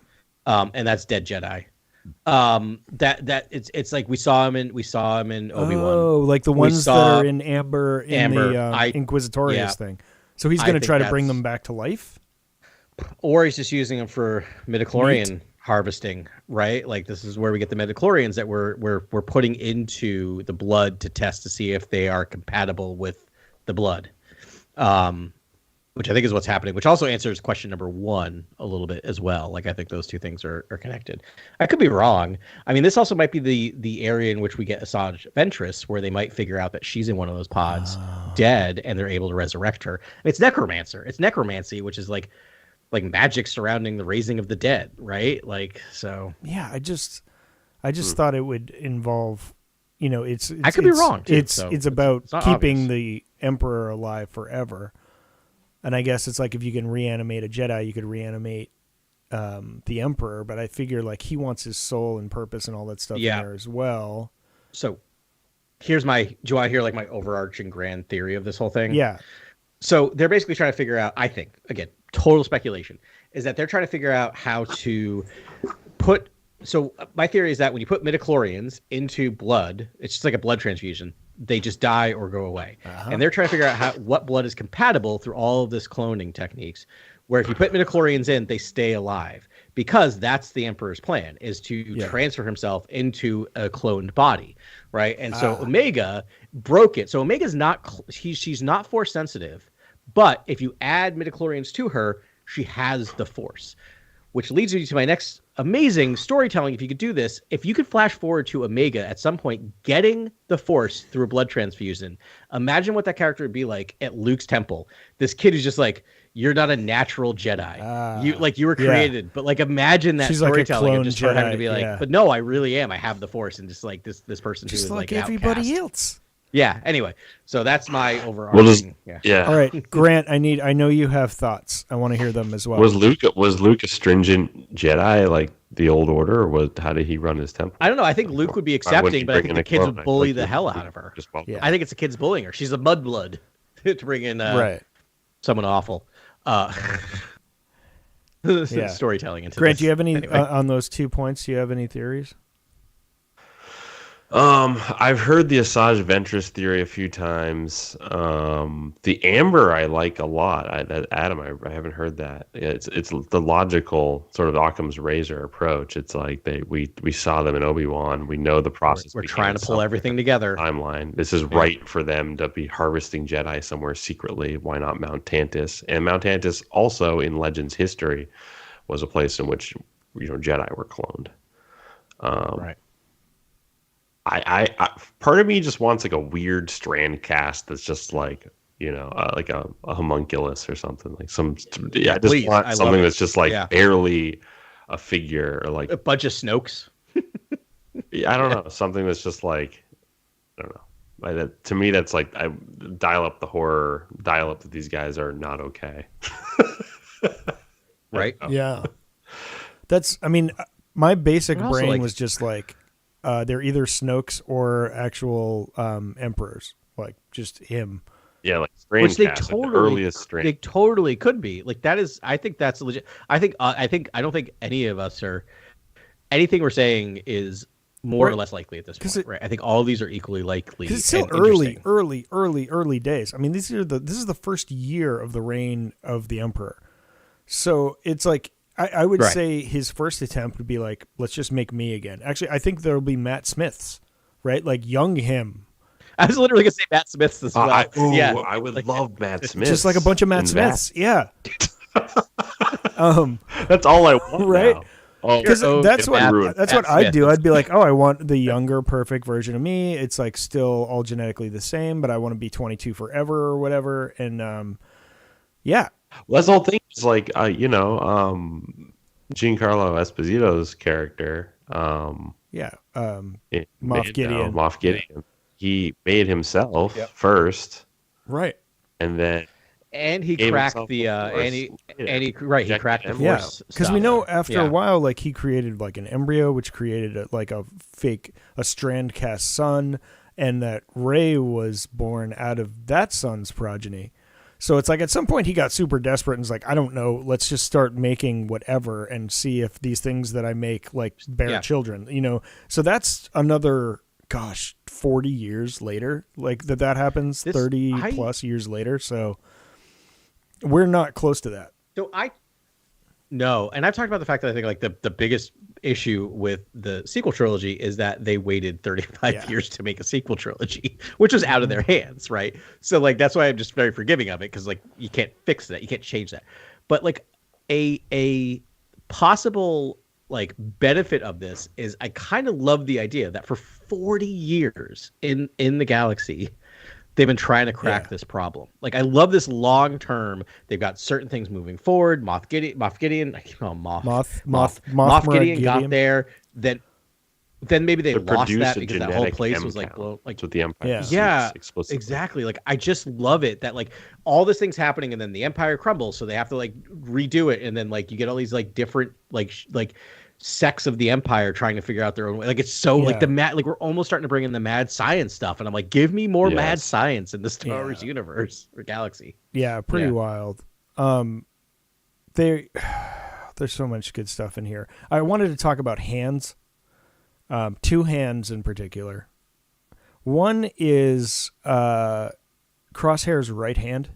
And that's dead Jedi. It's like we saw him in Obi-Wan. Oh, like the ones that are in Amber in the Inquisitorius thing. So he's going to try to bring them back to life, or he's just using them for midichlorian harvesting, right? Like this is where we get the midichlorians that we're putting into the blood to test to see if they are compatible with the blood. Which I think is what's happening, which also answers question number 1 a little bit as well. Like, I think those two things are connected. I could be wrong. I mean, this also might be the area in which we get Asajj Ventress, where they might figure out that she's in one of those pods dead, and they're able to resurrect her. It's necromancer. It's necromancy, which is like magic surrounding the raising of the dead, right? Like, so. Yeah, I just thought it would involve, it's I could be wrong, too. It's about keeping obvious. the Emperor alive forever. And I guess it's like if you can reanimate a Jedi, you could reanimate the Emperor. But I figure like he wants his soul and purpose and all that stuff in there as well. So here's do you want to hear like my overarching grand theory of this whole thing? Yeah. So they're basically trying to figure out, I think, again, total speculation, is that they're trying to figure out how to put... So my theory is that when you put midichlorians into blood, it's just like a blood transfusion. They just die or go away. And they're trying to figure out what blood is compatible through all of this cloning techniques, where if you put midichlorians in, they stay alive. Because that's the Emperor's plan, is to transfer himself into a cloned body, right? And so Omega broke it. So Omega's not... She's not Force sensitive, but if you add midichlorians to her, she has the Force. Which leads me to my next amazing storytelling. If you could do this, if you could flash forward to Omega at some point getting the Force through a blood transfusion, imagine what that character would be like at Luke's temple. This kid who's just like, you're not a natural Jedi. You were created, but like imagine that storytelling like and just her having to be like, but no, I really am. I have the Force, and just like this person just who is like everybody outcast. else. Yeah. Anyway, so that's my overarching. All right, Grant. I know you have thoughts. I want to hear them as well. Was Luke a stringent Jedi like the Old Order, or how did he run his temple? I don't know. I think Luke would be accepting, but I think the kids would bully the hell out of her. I think it's the kids bullying her. She's a mudblood to bring in someone awful. Storytelling into Grant, this. do you have any anyway. On those 2 points? Do you have any theories? I've heard the Asajj Ventress theory a few times. The Amber I like a lot. Adam, I haven't heard that. It's the logical sort of Occam's razor approach. It's like we saw them in Obi-Wan. We know the process. We're trying to pull everything together. Timeline. This is right for them to be harvesting Jedi somewhere secretly. Why not Mount Tantis? And Mount Tantis also in Legends history was a place in which Jedi were cloned. Right. I part of me just wants like a weird strand cast that's just like like a homunculus or something, like want something that's just like barely a figure, or like a bunch of Snokes. I don't know, something that's just like, I don't know. To me, that's like I dial up the horror, dial up that these guys are not okay. Right? Yeah. That's. I mean, my basic brain was just like. They're either Snokes or actual emperors, like just him. Yeah, like strange. Which they cast, totally, like the earliest strange. They totally could be. Like that is. I think that's legit. I don't think any of us are. Anything we're saying is more or less likely at this point, right? I think all of these are equally likely. Because it's still early days. I mean, this is the first year of the reign of the Emperor, so it's like. I would say his first attempt would be like, let's just make me again. Actually, I think there'll be Matt Smiths, right? Like young him. I was literally going to say Matt Smiths as well. I would love Matt Smiths. Just like a bunch of Matt Smiths. Yeah. That's all I want. Right. Now. Because that's what I'd do. I'd be like, oh, I want the younger, perfect version of me. It's like still all genetically the same, but I want to be 22 forever or whatever. And yeah. Well, that's the whole thing. It's like, Giancarlo Esposito's character. Moff Gideon. Moff Gideon. He made himself first. Right. And then. And he cracked the he cracked the force. Because we know after a while, like he created like an embryo, which created a strand cast son, and that Rey was born out of that son's progeny. So it's like at some point he got super desperate and was like, I don't know, let's just start making whatever and see if these things that I make like bear children, So that's another 40 years later, like that happens, 30 plus years later. So we're not close to that. No, and I've talked about the fact that I think like the biggest issue with the sequel trilogy is that they waited 35 years to make a sequel trilogy, which was out of their hands, right? So like that's why I'm just very forgiving of it, because like you can't fix that, you can't change that. But like a possible like benefit of this is I kind of love the idea that for 40 years in the galaxy, they've been trying to crack this problem. Like I love this long term. They've got certain things moving forward. Moff Gideon. I keep calling him Moff Gideon got there. Then maybe they lost that because that whole place was like blown. Like with the Empire. Yeah, exactly. Like I just love it that like all this thing's happening and then the Empire crumbles, so they have to like redo it, and then like you get all these like different like sects of the Empire trying to figure out their own way. Like it's so like we're almost starting to bring in the mad science stuff, and I'm like, give me more mad science in the Star Wars universe or galaxy. Yeah, pretty wild. There's so much good stuff in here. I wanted to talk about hands. Two hands in particular. One is Crosshair's right hand.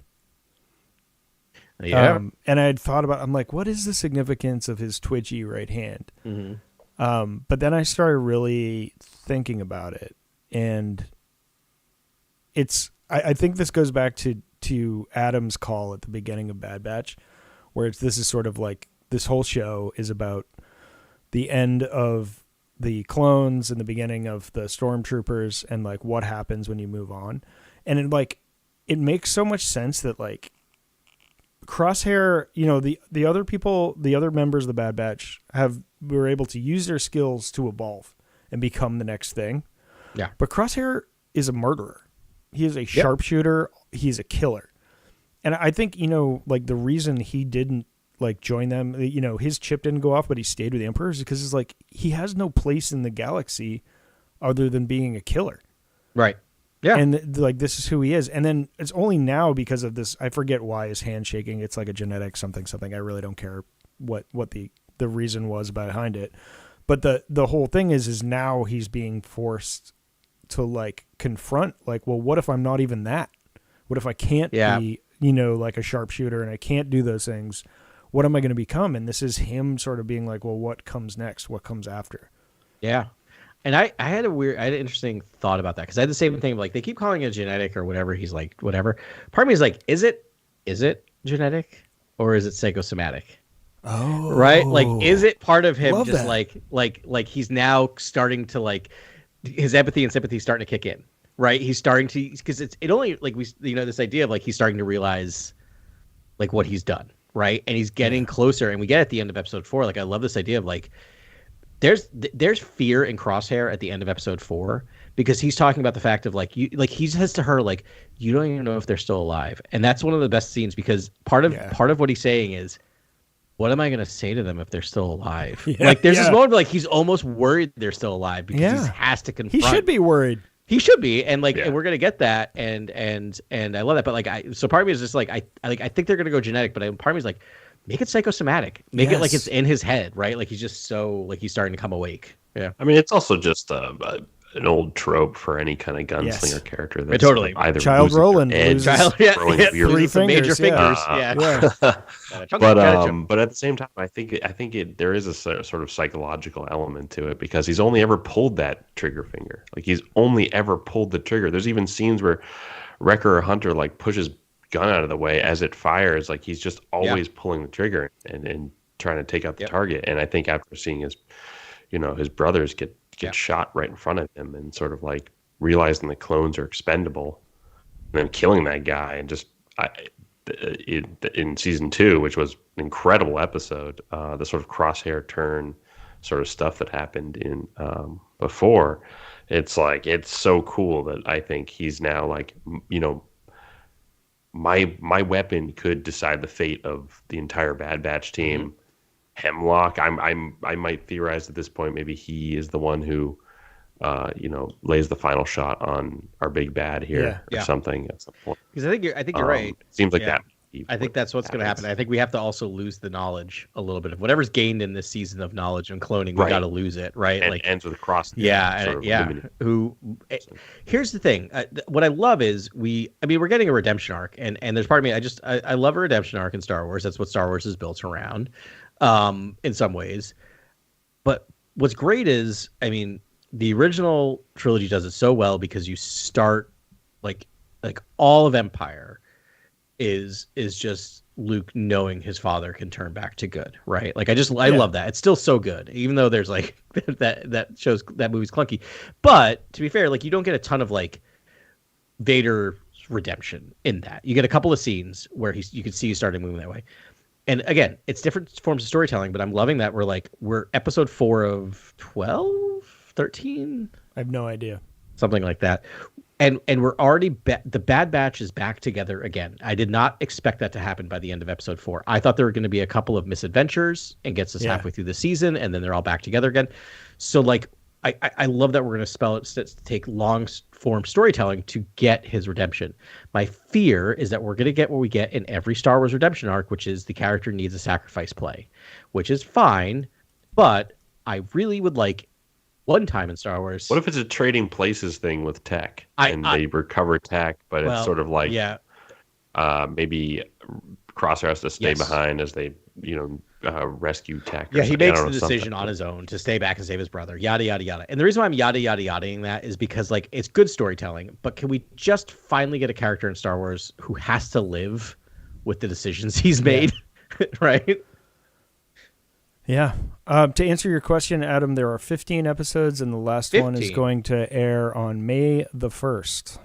Yeah. And I had thought about, I'm like, what is the significance of his twitchy right hand? Mm-hmm. But then I started really thinking about it. And I think this goes back to Adam's call at the beginning of Bad Batch, where this is sort of like, this whole show is about the end of the clones and the beginning of the stormtroopers and like what happens when you move on. And it makes so much sense that like, Crosshair, the other people, the other members of the Bad Batch were able to use their skills to evolve and become the next thing. Yeah. But Crosshair is a murderer. He is a sharpshooter. He's a killer. And I think, like the reason he didn't like join them, his chip didn't go off, but he stayed with the Emperor is because it's like he has no place in the galaxy other than being a killer. Right. Yeah. And like, this is who he is. And then it's only now because of this, I forget why his hand shaking. It's like a genetic something. I really don't care what the reason was behind it. But the whole thing is now he's being forced to like confront like, well, what if I'm not even that? What if I can't be, like a sharpshooter and I can't do those things? What am I going to become? And this is him sort of being like, well, what comes next? What comes after? Yeah. And I had an interesting thought about that, because I had the same thing. Like they keep calling it genetic or whatever. He's like, whatever. Part of me is like, is it genetic or is it psychosomatic? Oh, right. Like, is it part of him just that. like he's now starting to like his empathy and sympathy starting to kick in, right? He's starting to, because it only like this idea of like he's starting to realize like what he's done, right? And he's getting closer, and we get at the end of episode 4. Like I love this idea of like, there's fear in Crosshair at the end of episode 4, because he's talking about the fact of like he says to her like, you don't even know if they're still alive. And that's one of the best scenes, because part of what he's saying is, what am I going to say to them if they're still alive? Like there's this moment where, like, he's almost worried they're still alive, because he has to confront. He should be worried. He should be, and like, and we're gonna get that, and I love that. But like, so part of me is just like, I think they're gonna go genetic, but part of me is like, make it psychosomatic, make it like it's in his head, right? Like he's just so like he's starting to come awake. Yeah, I mean, it's also just an old trope for any kind Yes. gunslinger character. That's totally. Either Child Roland, throwing weird three major fingers, fingers. But at the same time, I think there is a sort of psychological element to it, because he's only ever pulled that trigger finger. Like he's only ever pulled the trigger. There's even scenes where Wrecker or Hunter like pushes gun out of the way as it fires. Like he's just always pulling the trigger, and trying to take out the target. And I think after seeing his brothers get shot right in front of him, and sort of like realizing the clones are expendable, and then killing that guy, and just in season 2, which was an incredible episode, the sort of crosshair turn sort of stuff that happened in before, it's like, it's so cool that I think he's now like, my weapon could decide the fate of the entire Bad Batch team. Hemlock, I might theorize at this point, maybe he is the one who lays the final shot on our big bad here, or something at some point. Because I think you're right. Seems like that. I think that's what's going to happen. I think we have to also lose the knowledge a little bit of whatever's gained in this season of knowledge and cloning. We got to lose it, right? And like ends with a cross. Here's the thing. What I love is we're getting a redemption arc, and there's part of me. I love a redemption arc in Star Wars. That's what Star Wars is built around, in some ways. But what's great is, the original trilogy does it so well because you start like all of Empire is just Luke knowing his father can turn back to good, right? Like I love that. It's still so good, even though there's like that movie's clunky. But to be fair, like you don't get a ton of like Vader's redemption in that. You get a couple of scenes where you can see he's starting moving that way. And again, it's different forms of storytelling, but I'm loving that we're episode 4 of 12, 13. I have no idea. Something like that. And we're already the Bad Batch is back together again. I did not expect that to happen by the end of episode 4. I thought there were going to be a couple of misadventures and gets us halfway through the season, and then they're all back together again. So like I love that we're going to take long form storytelling to get his redemption. My fear is that we're going to get what we get in every Star Wars redemption arc, which is the character needs a sacrifice play, which is fine, but I really would like one time in Star Wars. What if it's a trading places thing with tech, and they recover tech, but it's sort of like maybe Crosshair has to stay behind as they rescue tech. Yeah, he makes the decision on his own to stay back and save his brother. Yada yada yada. And the reason why I'm yada-ing that is because like it's good storytelling, but can we just finally get a character in Star Wars who has to live with the decisions he's made, right? Yeah. To answer your question, Adam, there are 15 episodes, and the last one is going to air on May the 1st.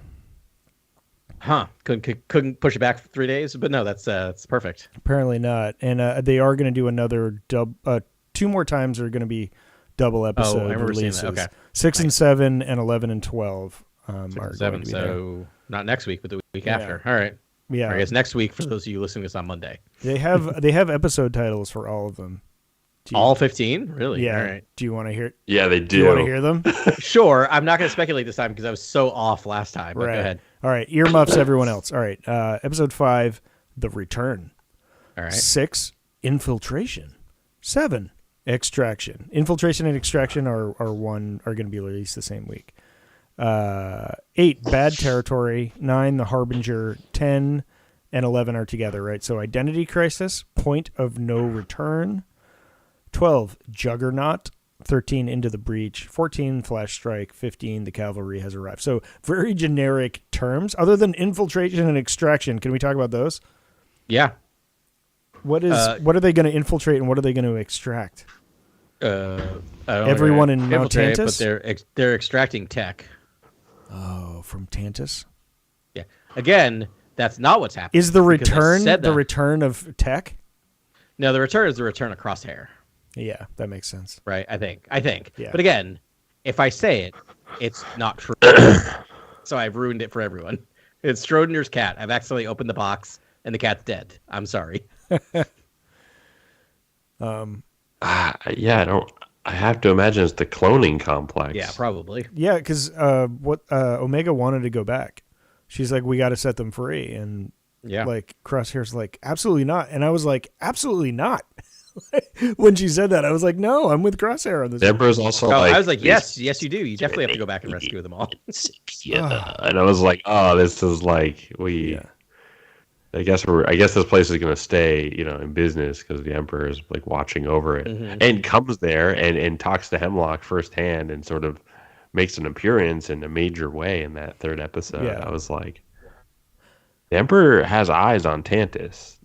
Huh. Couldn't push it back for 3 days, but no, that's perfect. Apparently not. And they are going to do another 2 more times are going to be double episode releases. Okay. 6 and 7 and 11 and 12 are 6 and 7, going to be so there. Not next week, but the week after. All right. Yeah. I guess next week for those of you listening to this on Monday. They have episode titles for all of them. All 15? Really? Yeah. All right. Do you want to hear? Yeah, they do. Do you want to hear them? Sure. I'm not going to speculate this time because I was so off last time. But go ahead. All right. Earmuffs, everyone else. All right. Episode 5, The Return. All right. 6, Infiltration. 7, Extraction. Infiltration and Extraction are going to be released the same week. 8, Bad Territory. 9, The Harbinger. 10 and 11 are together, right? So Identity Crisis, Point of No Return. 12, Juggernaut. 13, Into the Breach. 14, Flash Strike. 15, The Cavalry Has Arrived. So very generic terms. Other than infiltration and extraction, can we talk about those? Yeah. What are they going to infiltrate and what are they going to extract? Everyone in Mount Tantus? But they're extracting tech. Oh, from Tantus? Yeah. Again, that's not what's happening. Is the return the return of tech? No, the return is the return of Crosshair. Yeah, that makes sense. Right, I think. Yeah. But again, if I say it, it's not true. So I've ruined it for everyone. It's Schrodinger's cat. I've accidentally opened the box and the cat's dead. I'm sorry. I have to imagine it's the cloning complex. Yeah, probably. Yeah, because Omega wanted to go back. She's like, we got to set them free. And like Crosshair's like, absolutely not. And I was like, absolutely not. When she said that, I was like, no, I'm with Crosshair on this. Deborah's also I was like, yes, you do. You definitely have to go back and rescue them all. And I was like, oh, this is like I guess this place is going to stay, in business because the Emperor is like watching over it, and comes there and talks to Hemlock firsthand and sort of makes an appearance in a major way in that 3rd episode. I was like, the Emperor has eyes on Tantus.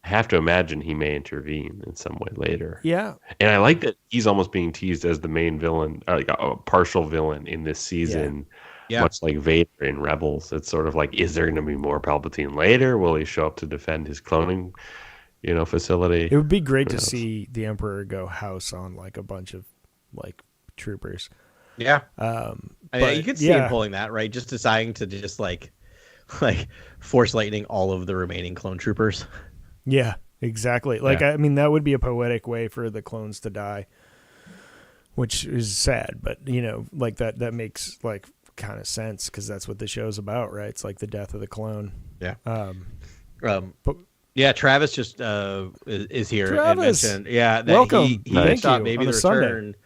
I have to imagine he may intervene in some way later. Yeah. And I like that he's almost being teased as the main villain, or like a partial villain in this season, much like Vader in Rebels. It's sort of like, is there going to be more Palpatine later? Will he show up to defend his cloning, facility? It would be great to see the Emperor go house on like a bunch of like troopers. Yeah. But you could see him pulling that, right? Just deciding to just like force lightning all of the remaining clone troopers. Yeah, exactly. Like, I mean, that would be a poetic way for the clones to die, which is sad, but like that makes like kind of sense because that's what the show's about, right? It's like the death of the clone. Yeah. But Travis just is here. Travis, and mentioned, that welcome. He thought maybe the return Sunday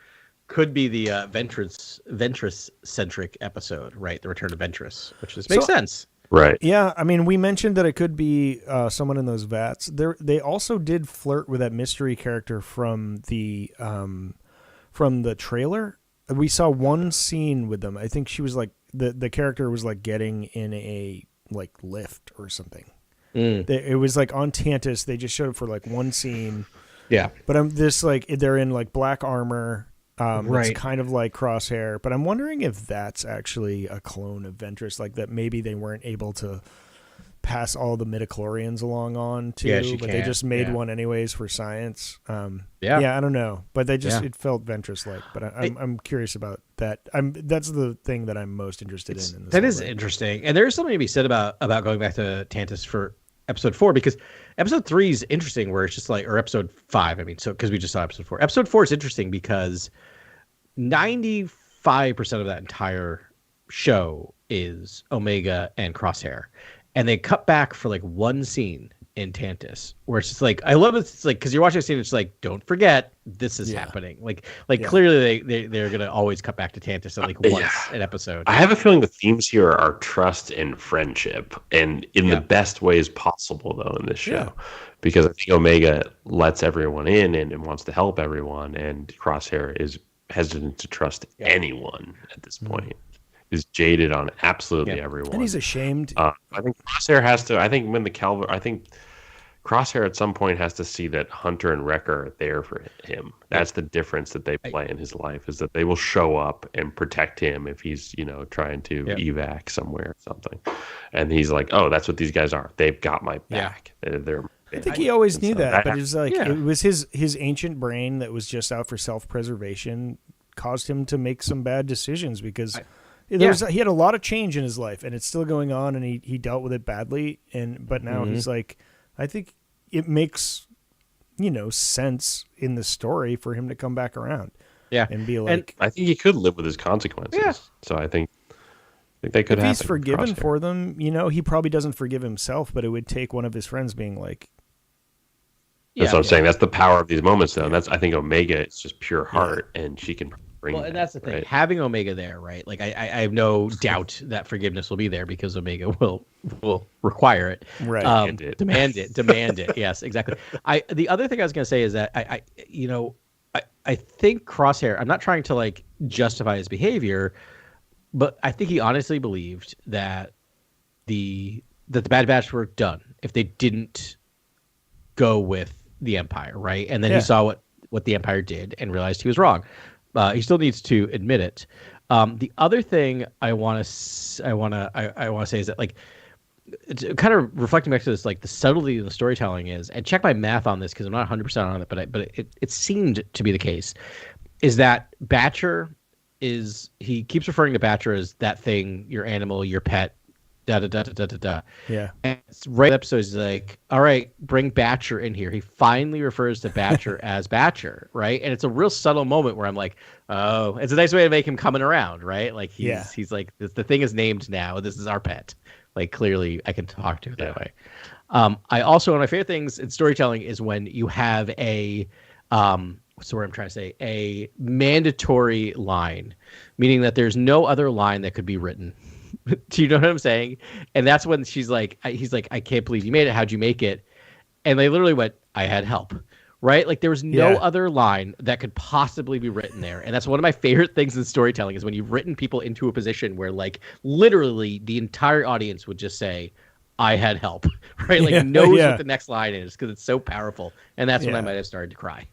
could be the Ventress centric episode, right? The return of Ventress, which makes sense. Right. Yeah, I mean, we mentioned that it could be someone in those vats. They also did flirt with that mystery character from the trailer. We saw one scene with them. I think she was like the character was like getting in a like lift or something. It was like on Tantus. They just showed it for like one scene. Yeah. But I'm this like they're in like black armor. Right. It's kind of like Crosshair, but I'm wondering if that's actually a clone of Ventress, like that maybe they weren't able to pass all the midichlorians along on to, but they just made one anyways for science. I don't know, but they just it felt Ventress-like. But I'm curious about that. That's the thing that I'm most interested in. This that is interesting, and there's something to be said about going back to Tantus for episode 4, because episode 3 is interesting, where it's just like, or episode 5. I mean, so because we just saw episode 4. Episode 4 is interesting because 95% of that entire show is Omega and Crosshair, and they cut back for like one scene in Tantus where it's just like, I love it. It's like, because you're watching a scene, it's like, don't forget this is happening. Like clearly they're gonna always cut back to Tantus at like once an episode. I have a feeling the themes here are trust and friendship, and in the best ways possible though in this show, because I think Omega lets everyone in and wants to help everyone, and Crosshair is hesitant to trust anyone at this point. Is jaded on absolutely everyone, and he's ashamed. I think Crosshair has to. I think Crosshair at some point has to see that Hunter and Wrecker are there for him. That's the difference that they play in his life, is that they will show up and protect him if he's trying to evac somewhere or something, and he's like, oh, that's what these guys are. They've got my back. They're I think he always knew that, but it's like it was his ancient brain that was just out for self-preservation caused him to make some bad decisions, because he had a lot of change in his life, and it's still going on, and he dealt with it badly, but now he's like, I think it makes sense in the story for him to come back around and be like, and I think he could live with his consequences. So I think they could. If he's forgiven for them, he probably doesn't forgive himself, but it would take one of his friends being like, that's what I'm saying. That's the power of these moments, though. And I think Omega, it's just pure heart, and she can bring. Well, and that's the thing. Right? Having Omega there, right? Like, I have no doubt that forgiveness will be there, because Omega will require it. Right. Demand it. Yes, exactly. The other thing I was going to say is that I think Crosshair, I'm not trying to like justify his behavior, but I think he honestly believed that the Bad Batch were done if they didn't go with the Empire, right? And then he saw what the Empire did and realized he was wrong. He still needs to admit it. The other thing I want to say is that, like, it's kind of reflecting back to this, like the subtlety of the storytelling is, and check my math on this because I'm not 100% on it, but it seemed to be the case, is that Batcher he keeps referring to Batcher as that thing, your animal, your pet, da da da da da da. Yeah. And it's right episode, he's like, all right, bring Batcher in here. He finally refers to Batcher as Batcher, right? And it's a real subtle moment where I'm like, oh, it's a nice way to make him coming around, right? Like he's like, the thing is named now. This is our pet. Like, clearly I can talk to it that way. I also, one of my favorite things in storytelling is when you have a what's the word I'm trying to say? A mandatory line, meaning that there's no other line that could be written. Do you know what I'm saying? And that's when he's like, I can't believe you made it. How'd you make it? And they literally went, I had help. Right? Like, there was no other line that could possibly be written there. And that's one of my favorite things in storytelling, is when you've written people into a position where, like, literally the entire audience would just say, I had help, right? Like knows what the next line is because it's so powerful. And that's when I might have started to cry.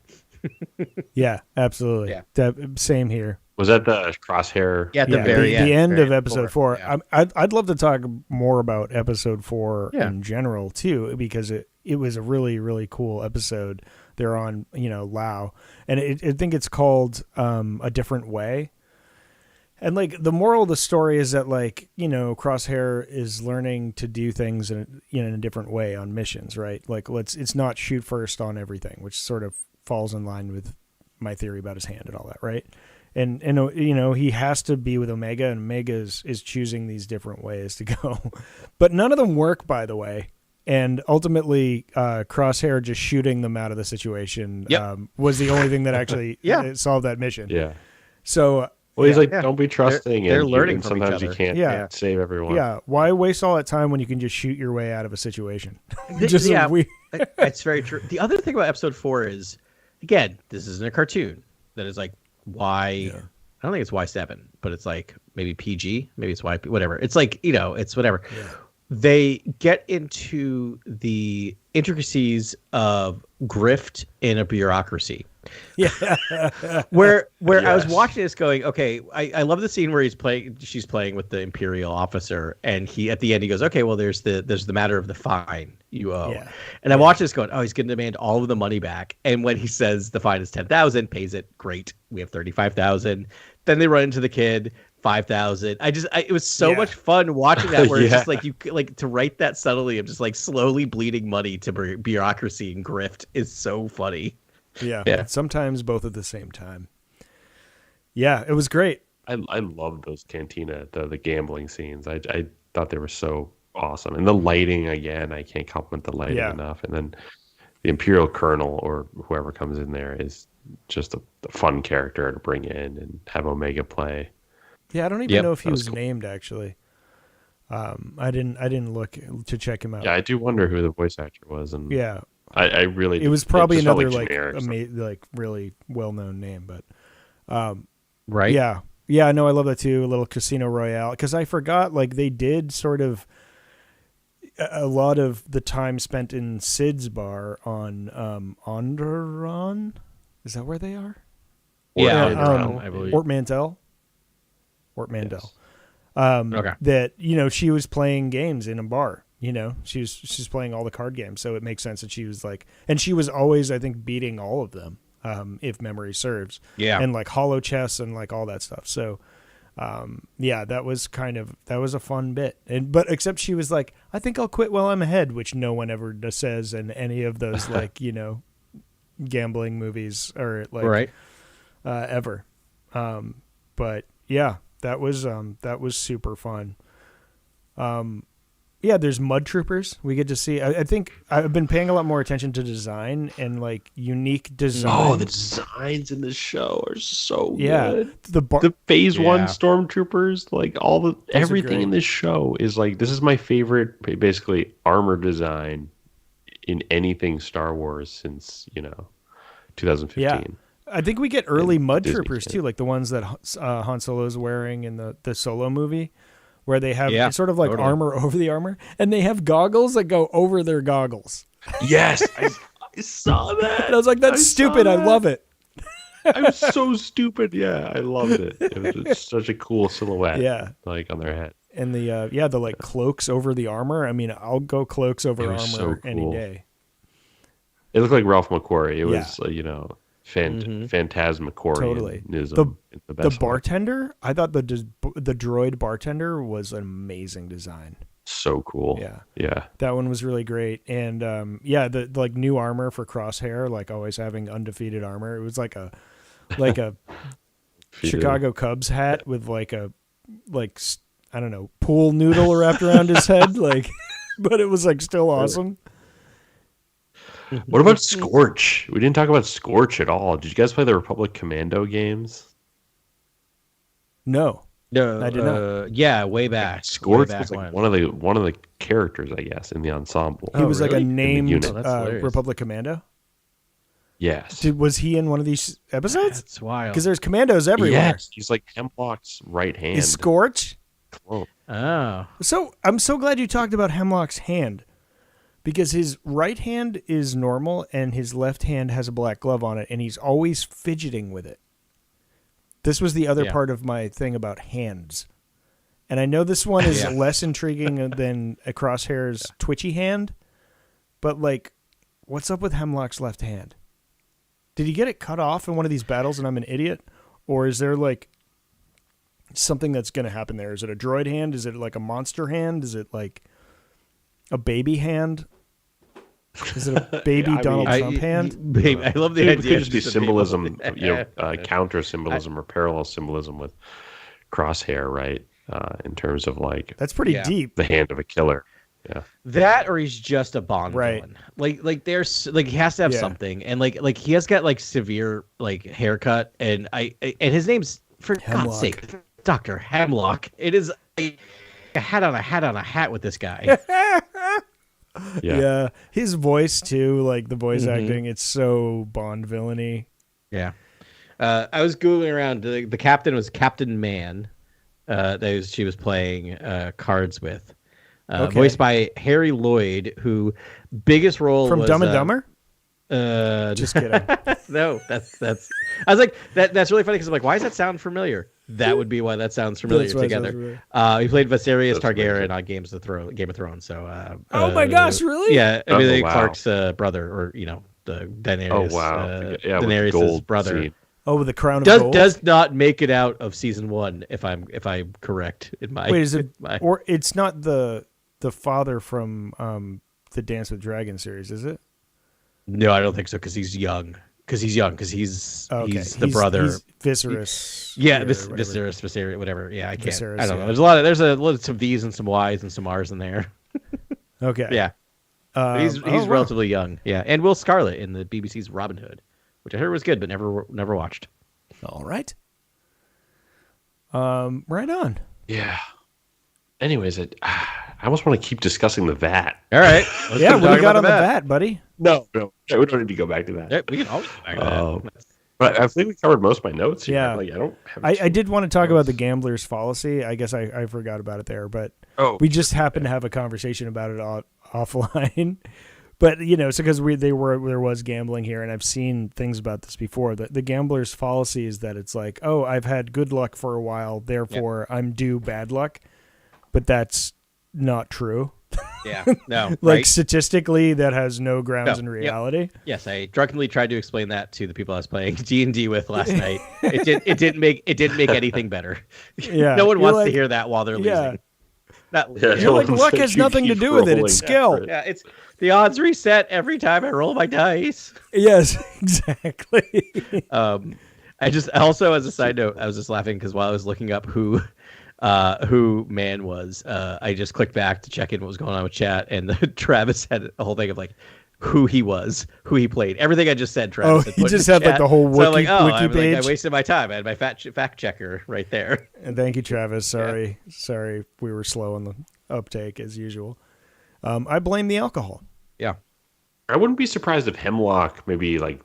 Yeah, absolutely. Yeah. Same here. Was that the crosshair? Yeah, at the very end. The end of episode 4. Yeah. I'd love to talk more about episode 4 in general too, because it was a really, really cool episode. They're on, Lao, and I think it's called A Different Way. And like the moral of the story is that like, Crosshair is learning to do things in a different way on missions, right? Like it's not shoot first on everything, which sort of falls in line with my theory about his hand and all that, right? And he has to be with Omega, and Omega is choosing these different ways to go. But none of them work, by the way. And ultimately, Crosshair just shooting them out of the situation was the only thing that actually solved that mission. Yeah. So... Well, he's like, don't be trusting. They're learning from sometimes each other. You can't save everyone. Yeah. Why waste all that time when you can just shoot your way out of a situation? It's very true. The other thing about episode 4 is, again, this isn't a cartoon. That is like Y. I don't think it's Y7, but it's like maybe PG. Maybe it's Y. Whatever. It's like it's whatever. Yeah. They get into the intricacies of grift in a bureaucracy. Yeah. where I was watching this going, okay, I love the scene where she's playing with the Imperial officer, and he at the end he goes, okay, well there's the matter of the fine you owe. Yeah. And I watched this going, oh, he's gonna demand all of the money back. And when he says the fine is 10,000, pays it, great. We have 35,000. Then they run into the kid, 5,000. It was so much fun watching that where it's just like you like to write that subtly of just like slowly bleeding money to bureaucracy and grift is so funny. Yeah. Sometimes both at the same time. Yeah, it was great. I love those Cantina, the gambling scenes. I thought they were so awesome. And the lighting, again, I can't compliment the lighting enough. And then the Imperial Colonel or whoever comes in there is just a fun character to bring in and have Omega play. Yeah, I don't even know if he was cool. Named, actually. I didn't look to check him out. Yeah, I do wonder who the voice actor was. And yeah. I really... It was probably another like really well-known name, but... right? Yeah. Yeah, no, I love that too, a little Casino Royale. Because I forgot, like, they did sort of... A lot of the time spent in Sid's bar on Alderaan. Is that where they are? Yeah, Alderaan, I believe. Ort Mantell. Yes. Okay. That, she was playing games in a bar. She's playing all the card games, so it makes sense that she was like, and she was always, I think, beating all of them, if memory serves. Yeah. And like hollow chess and like all that stuff. So, that was a fun bit. But except she was like, I think I'll quit while I'm ahead, which no one ever says in any of those like, gambling movies or like, right. Ever. But yeah, that was super fun. Yeah, there's mud troopers. We get to see. I think I've been paying a lot more attention to design and like unique design. Oh, the designs in this show are so good. The Phase 1 stormtroopers, like everything in this show is like, this is my favorite, basically armor design in anything Star Wars since 2015. Yeah. I think we get early mud troopers too, like the ones that Han Solo is wearing in the Solo movie. Where they have sort of like armor over the armor, and they have goggles that go over their goggles. Yes, I saw that. And I was like, that's stupid. I love it. I was so stupid. Yeah, I loved it. It was such a cool silhouette. Yeah, like on their head. And the like cloaks over the armor. I mean, I'll go cloaks over armor so cool. Any day. It looked like Ralph McQuarrie. It was phantasmagorianism. Totally. The bartender, I thought the droid bartender was an amazing design. So cool. Yeah. That one was really great. And the like new armor for Crosshair, like always having undefeated armor. It was like a Chicago Cubs hat with like a I don't know, pool noodle wrapped around his head, like, but it was like still awesome. What about Scorch? We didn't talk about Scorch at all. Did you guys play the Republic Commando games? No, I did not. Yeah, way back. Scorch was like one of the characters, I guess, in the ensemble. He was like a named Republic Commando. Yes. Was he in one of these episodes? That's wild. Because there's commandos everywhere. Yes, he's like Hemlock's right hand. Is Scorch? won't. Oh. So I'm so glad you talked about Hemlock's hand, because his right hand is normal and his left hand has a black glove on it, and he's always fidgeting with it. This was the other part of my thing about hands. And I know this one is less intriguing than a Crosshair's twitchy hand, but like, what's up with Hemlock's left hand? Did he get it cut off in one of these battles and I'm an idiot? Or is there like something that's going to happen there? Is it a droid hand? Is it like a monster hand? Is it like a baby hand? Is it a baby Donald Trump hand? I love the idea. It could just be symbolism, counter symbolism or parallel symbolism with Crosshair, right? In terms of like that's pretty deep. The hand of a killer. Yeah. That, or he's just a Bond villain. Like there's like he has to have something, and like he has got like severe like haircut, and his name's, for God's sake, Dr. Hemlock. It is a hat on a hat on a hat with this guy. Yeah, his voice too, like the voice acting, it's so Bond villainy. Yeah. I was googling around. The captain was Captain Man. She was playing cards with, voiced by Harry Lloyd, who biggest role from was, Dumb and Dumber. Just kidding. No, that's. I was like that's really funny because I'm like, why does that sound familiar? That would be why that sounds familiar together. He played Viserys Targaryen on Game of Thrones. So. Oh my gosh! Really? Yeah, Clark's brother, or the Daenerys. Oh wow! Daenerys' brother. Scene. Oh, the Crown of Gold does not make it out of season 1. If I'm correct in my. Wait, is it or it's not the father from the Dance with Dragons series, is it? No, I don't think so, because he's young. Because he's the brother. He's Viserys. Viserys, whatever. Yeah, I can't. Viserys, I don't know. There's some V's and some Y's and some R's in there. Okay. Yeah. He's relatively young. Yeah, and Will Scarlet in the BBC's Robin Hood, which I heard was good, but never watched. All right. Right on. Yeah. Anyways, I almost want to keep discussing the VAT. All right. What do you got on the VAT, buddy? No, we don't need to go back to that. Yeah, we can always go back to that. But I think we covered most of my notes here. Yeah. I did want to talk about the gambler's fallacy. I guess I forgot about it there, but we just happened to have a conversation about it offline. But so because there was gambling here, and I've seen things about this before. The gambler's fallacy is that it's like, oh, I've had good luck for a while, therefore I'm due bad luck. But that's not true. Yeah, no. Like statistically, that has no grounds in reality. Yep. Yes, I drunkenly tried to explain that to the people I was playing D&D with last night. It didn't make anything better. Yeah, no one wants to hear that while they're losing. You're like, luck has nothing to do with it. It's skill. Yeah, it's the odds reset every time I roll my dice. Yes, exactly. I just also, as a side note, I was just laughing because while I was looking up who Man was, I just clicked back to check in what was going on with chat, and Travis had a whole thing of like who he was, who he played, everything I just said. Travis he just had like the whole wiki page. I wasted my time. I had my fact checker right there. And thank you, Travis. Sorry, we were slow on the uptake as usual. I blame the alcohol. Yeah, I wouldn't be surprised if Hemlock maybe like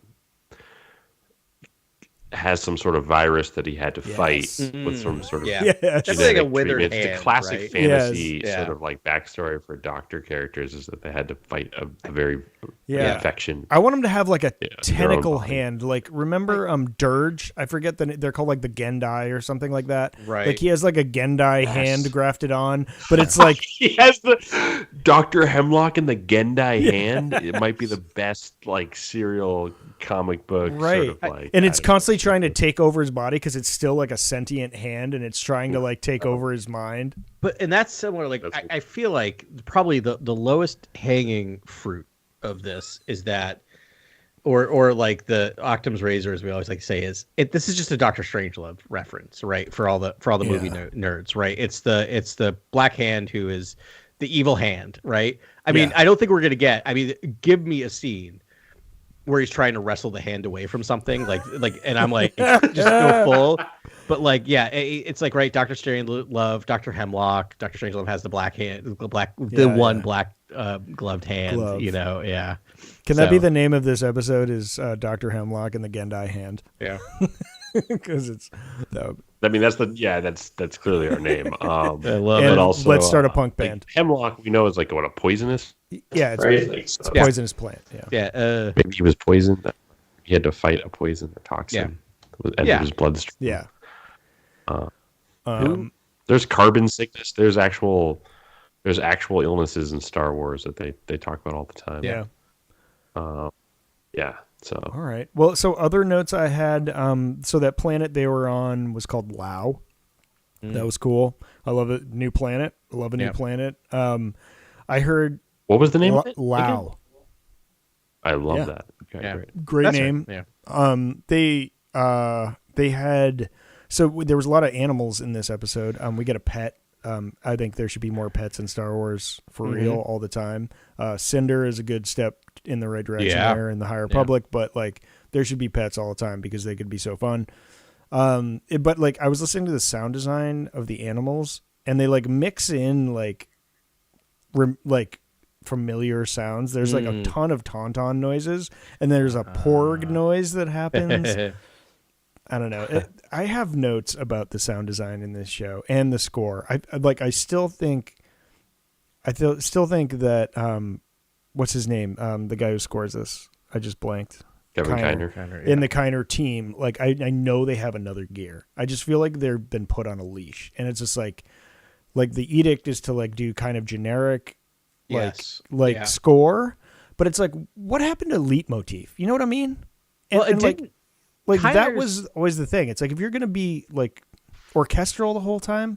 has some sort of virus that he had to fight with some sort of that's like a withered hand. It's the classic fantasy sort of like backstory for doctor characters is that they had to fight a very infection. I want him to have like a tentacle hand. Like remember Dirge? I forget they're called like the Gendai or something like that. Right. Like he has like a Gendai hand grafted on, but it's like he has the Dr. Hemlock and the Gendai hand. It might be the best like serial comic book sort of like, and it's constantly trying to take over his body because it's still like a sentient hand and it's trying to like take over his mind. And that's similar. Like I feel like probably the lowest hanging fruit of this is that, or like the Occam's razor, as we always like to say, this is just a Doctor Strangelove reference, right? For all the movie nerds, right? It's the Black Hand who is the evil hand, right? I mean, I don't think we're gonna get. I mean, give me a scene where he's trying to wrestle the hand away from something, like, and I'm like, just go full. But like, it's like, right, Dr. Strangelove, Dr. Hemlock, Dr. Strangelove has the black hand, black gloved hand, Can that be the name of this episode? Is Dr. Hemlock and the Gendai hand? Yeah. because it's. I mean, that's clearly our name. I love and it. Also, let's start a punk band. Like hemlock, we know is like what, a poisonous. Yeah, it's, right? it's a poisonous plant. Yeah. Maybe he was poisoned. He had to fight a poison or toxin. Entered his bloodstream. Yeah. There's carbon sickness. There's actual illnesses in Star Wars that they talk about all the time. Yeah. Yeah. So. All right. Well, so other notes I had. So that planet they were on was called Lao. That was cool. I love it. New planet. I love a new planet. I heard. What was the name of it? Lao. Again? I love that. Okay, great That's name. right. Yeah. They had. So there was a lot of animals in this episode. We get a pet. I think there should be more pets in Star Wars for real all the time. Cinder is a good step in the right direction there in the High Republic, but like there should be pets all the time because they could be so fun. But like I was listening to the sound design of the animals, and they like mix in like familiar sounds. There's like a ton of tauntaun noises, and there's a porg noise that happens. I don't know. I have notes about the sound design in this show and the score. I still think that what's his name? The guy who scores this. I just blanked. Kevin Kiner. In the Kiner team, like I know they have another gear. I just feel like they've been put on a leash, and it's just like the edict is to like do kind of generic, score, but it's like what happened to leitmotif? You know what I mean? And, Well, it didn't. Like that was always the thing. It's like if you're going to be like orchestral the whole time,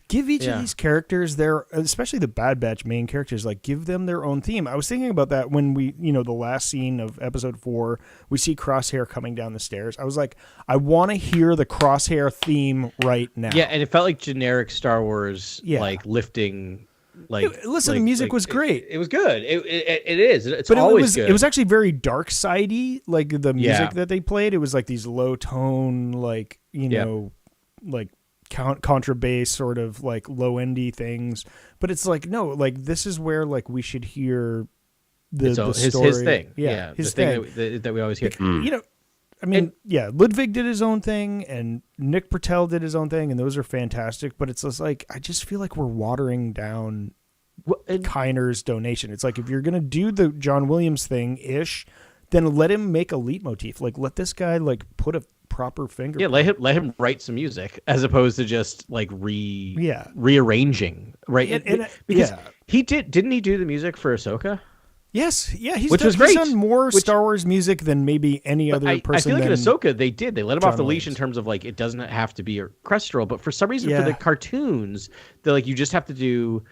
give each of these characters their, especially the Bad Batch main characters, like give them their own theme. I was thinking about that when we, the last scene of episode 4, we see Crosshair coming down the stairs. I was like, I want to hear the Crosshair theme right now. Yeah, and it felt like generic Star Wars, like lifting. The music was great. It was good. It is. It's but always good. It was actually very dark sidey, like the music that they played. It was like these low tone, like like contrabass sort of like low endy things. But it's like no, like this is where like we should hear the story. His thing. His thing that we always hear. I mean, Ludwig did his own thing, and Nick Pertel did his own thing, and those are fantastic. But it's just like I just feel like we're watering down Kiner's donation. It's like if you're gonna do the John Williams thing ish, then let him make a leitmotif. Like let this guy like put a proper finger. Yeah, let him write some music as opposed to just like rearranging. Right, because didn't he do the music for Ahsoka? Yes, yeah, which was great. He's done more Star Wars music than maybe any other person. I feel like in Ahsoka they let him off the leash in terms of like it doesn't have to be orchestral, but for some reason for the cartoons, they're like you just have to do.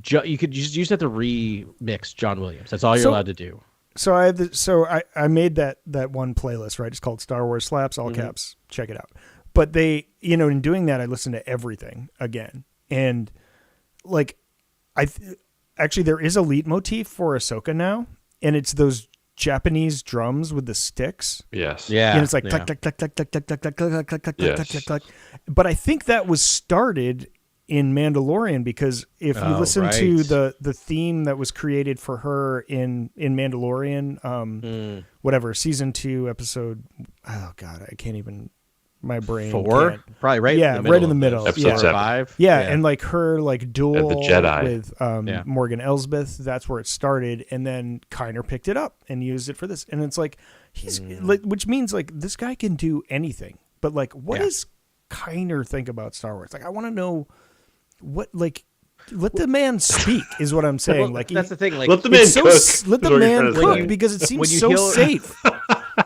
You just have to remix John Williams. That's all you're allowed to do. So I made that one playlist, right? It's called Star Wars Slaps, all caps. Check it out. But they, in doing that, I listened to everything again, and like actually, there is a leitmotif for Ahsoka now, and it's those Japanese drums with the sticks. Yes. Yeah. And it's like clack, clack, clack, clack, clack, clack, clack, clack, clack, clack, clack, clack, clack, clack. But I think that was started in Mandalorian because if you listen to the theme that was created for her in Mandalorian, whatever, season 2, episode, oh God, I can't even. My brain 4 can't. Probably right right in the middle. Episode 7. 5 and like her like duel the Jedi with Morgan Elsbeth, that's where it started, and then Kiner picked it up and used it for this, and it's like he's like, which means like this guy can do anything, but like what does Kiner think about Star Wars? Like I want to know what like let the man speak is what I'm saying. Well, like that's the thing. Like let the man cook. Let the man cook because it seems so safe.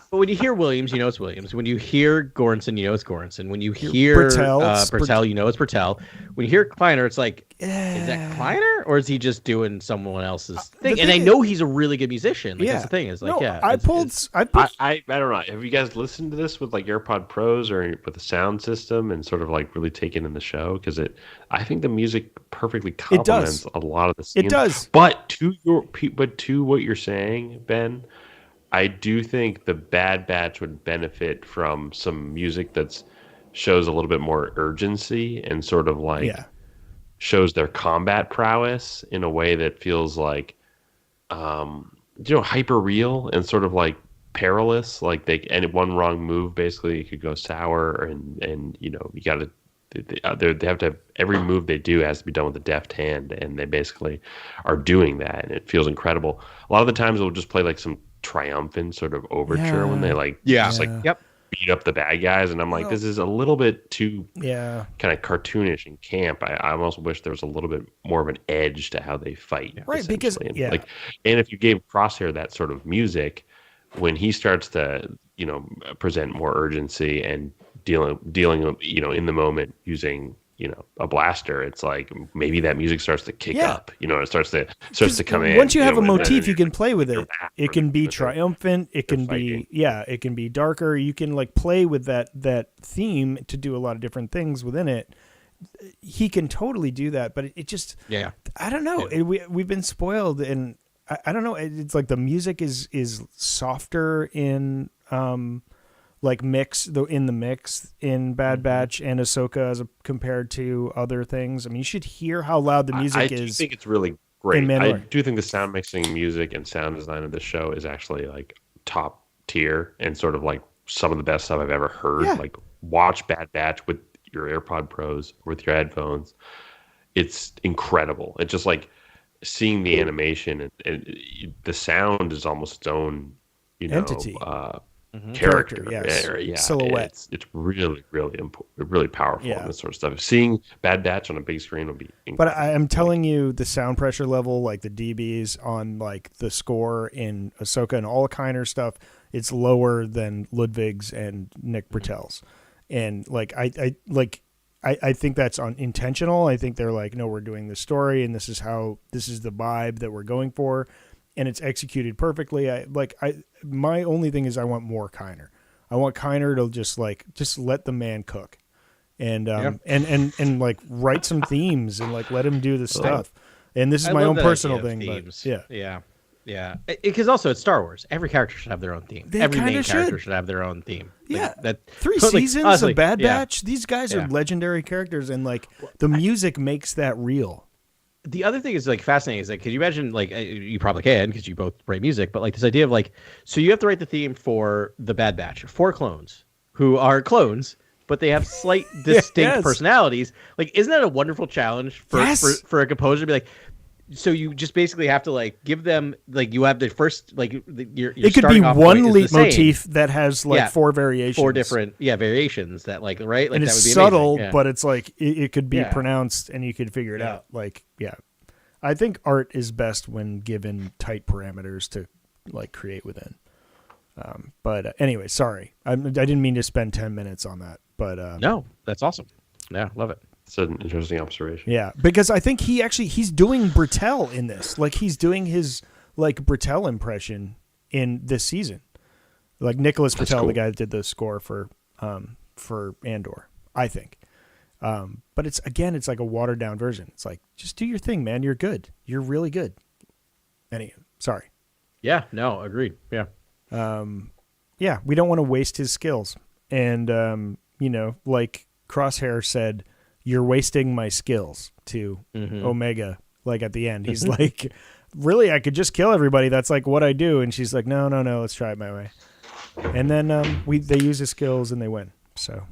But when you hear Williams, you know it's Williams. When you hear Goranson, you know it's Goranson. When you hear Bertel, you know it's Bertel. When you hear Kleiner, it's like, is that Kleiner or is he just doing someone else's thing? And I know he's a really good musician. Like, that's the thing. Is like, I don't know. Have you guys listened to this with like AirPod Pros or with a sound system and sort of like really taken in the show? Because I think the music perfectly complements a lot of the scenes. It does. But to what you're saying, Ben, I do think the Bad Batch would benefit from some music that shows a little bit more urgency and sort of like shows their combat prowess in a way that feels like, hyper real and sort of like perilous. Like and one wrong move, basically, it could go sour, and you know, you got to. They have to have every move they do has to be done with a deft hand, and they basically are doing that, and it feels incredible. A lot of the times they'll just play like some triumphant sort of overture when they like just like beat up the bad guys, and I'm like, this is a little bit too kind of cartoonish and camp. I almost wish there was a little bit more of an edge to how they fight, right? Because like, and if you gave Crosshair that sort of music, when he starts to, you know, present more urgency and dealing, you know, in the moment using, you know, a blaster, it's like maybe that music starts to kick up, you know, it starts to come in. Once you have a motif, you can play with it. It can be triumphant. It can be, it can be darker. You can like play with that theme to do a lot of different things within it. He can totally do that, but it just, I don't know. We've been spoiled, and I don't know. It's like the music is softer in, like in the mix in Bad Batch and Ahsoka as compared to other things. I mean, you should hear how loud the music is. I think it's really great. I do think the sound mixing, music, and sound design of the show is actually like top tier and sort of like some of the best stuff I've ever heard. Yeah. Like, watch Bad Batch with your AirPod Pros, with your headphones. It's incredible. It's just like seeing the animation, and the sound is almost its own, you know, entity. Character, silhouette. It's really, really important, really powerful in this sort of stuff. Seeing Bad Batch on a big screen will be incredible. But I'm telling you, the sound pressure level, like the dBs on like the score in Ahsoka and all the Kiner stuff, it's lower than Ludwig's and Nick Britell's. And like I think that's intentional. I think they're like, no, we're doing this story, and this is the vibe that we're going for. And it's executed perfectly. My only thing is I want more Kiner. I want Kiner to just let the man cook, and like write some themes and like let him do the stuff. And this is my own personal thing. But yeah. Because also it's Star Wars. Every character should have their own theme. Every main character should have their own theme. Yeah, that 3 seasons of Bad Batch. These guys are legendary characters, and like the music makes that real. The other thing is like fascinating is like, could you imagine, like, you probably can because you both write music, but like this idea of like, so you have to write the theme for the Bad Batch, 4 clones who are clones, but they have slight distinct personalities. Like, isn't that a wonderful challenge for a composer to be like, so you just basically have to like give them, like, you have the first, like, your it could be one leitmotif that has like 4 variations, 4 different variations that like, right, like, and that it's would be subtle, amazing. but it's like it could be pronounced and you could figure it out. Like, I think art is best when given tight parameters to like create within. But anyway, sorry, I didn't mean to spend 10 minutes on that, but no, that's awesome. Yeah, love it. It's an interesting observation. Yeah, because I think he's doing Britell in this. Like, he's doing his like Britell impression in this season. Like Nicholas Britell, the guy that did the score for Andor, I think. But it's like a watered down version. It's like, just do your thing, man. You're good. You're really good. Anyway, sorry. Yeah, no, agreed. Yeah. We don't want to waste his skills. And, like Crosshair said, you're wasting my skills to Omega. Like at the end, he's like, really, I could just kill everybody. That's like what I do. And she's like, no, let's try it my way. And then they use his skills and they win. So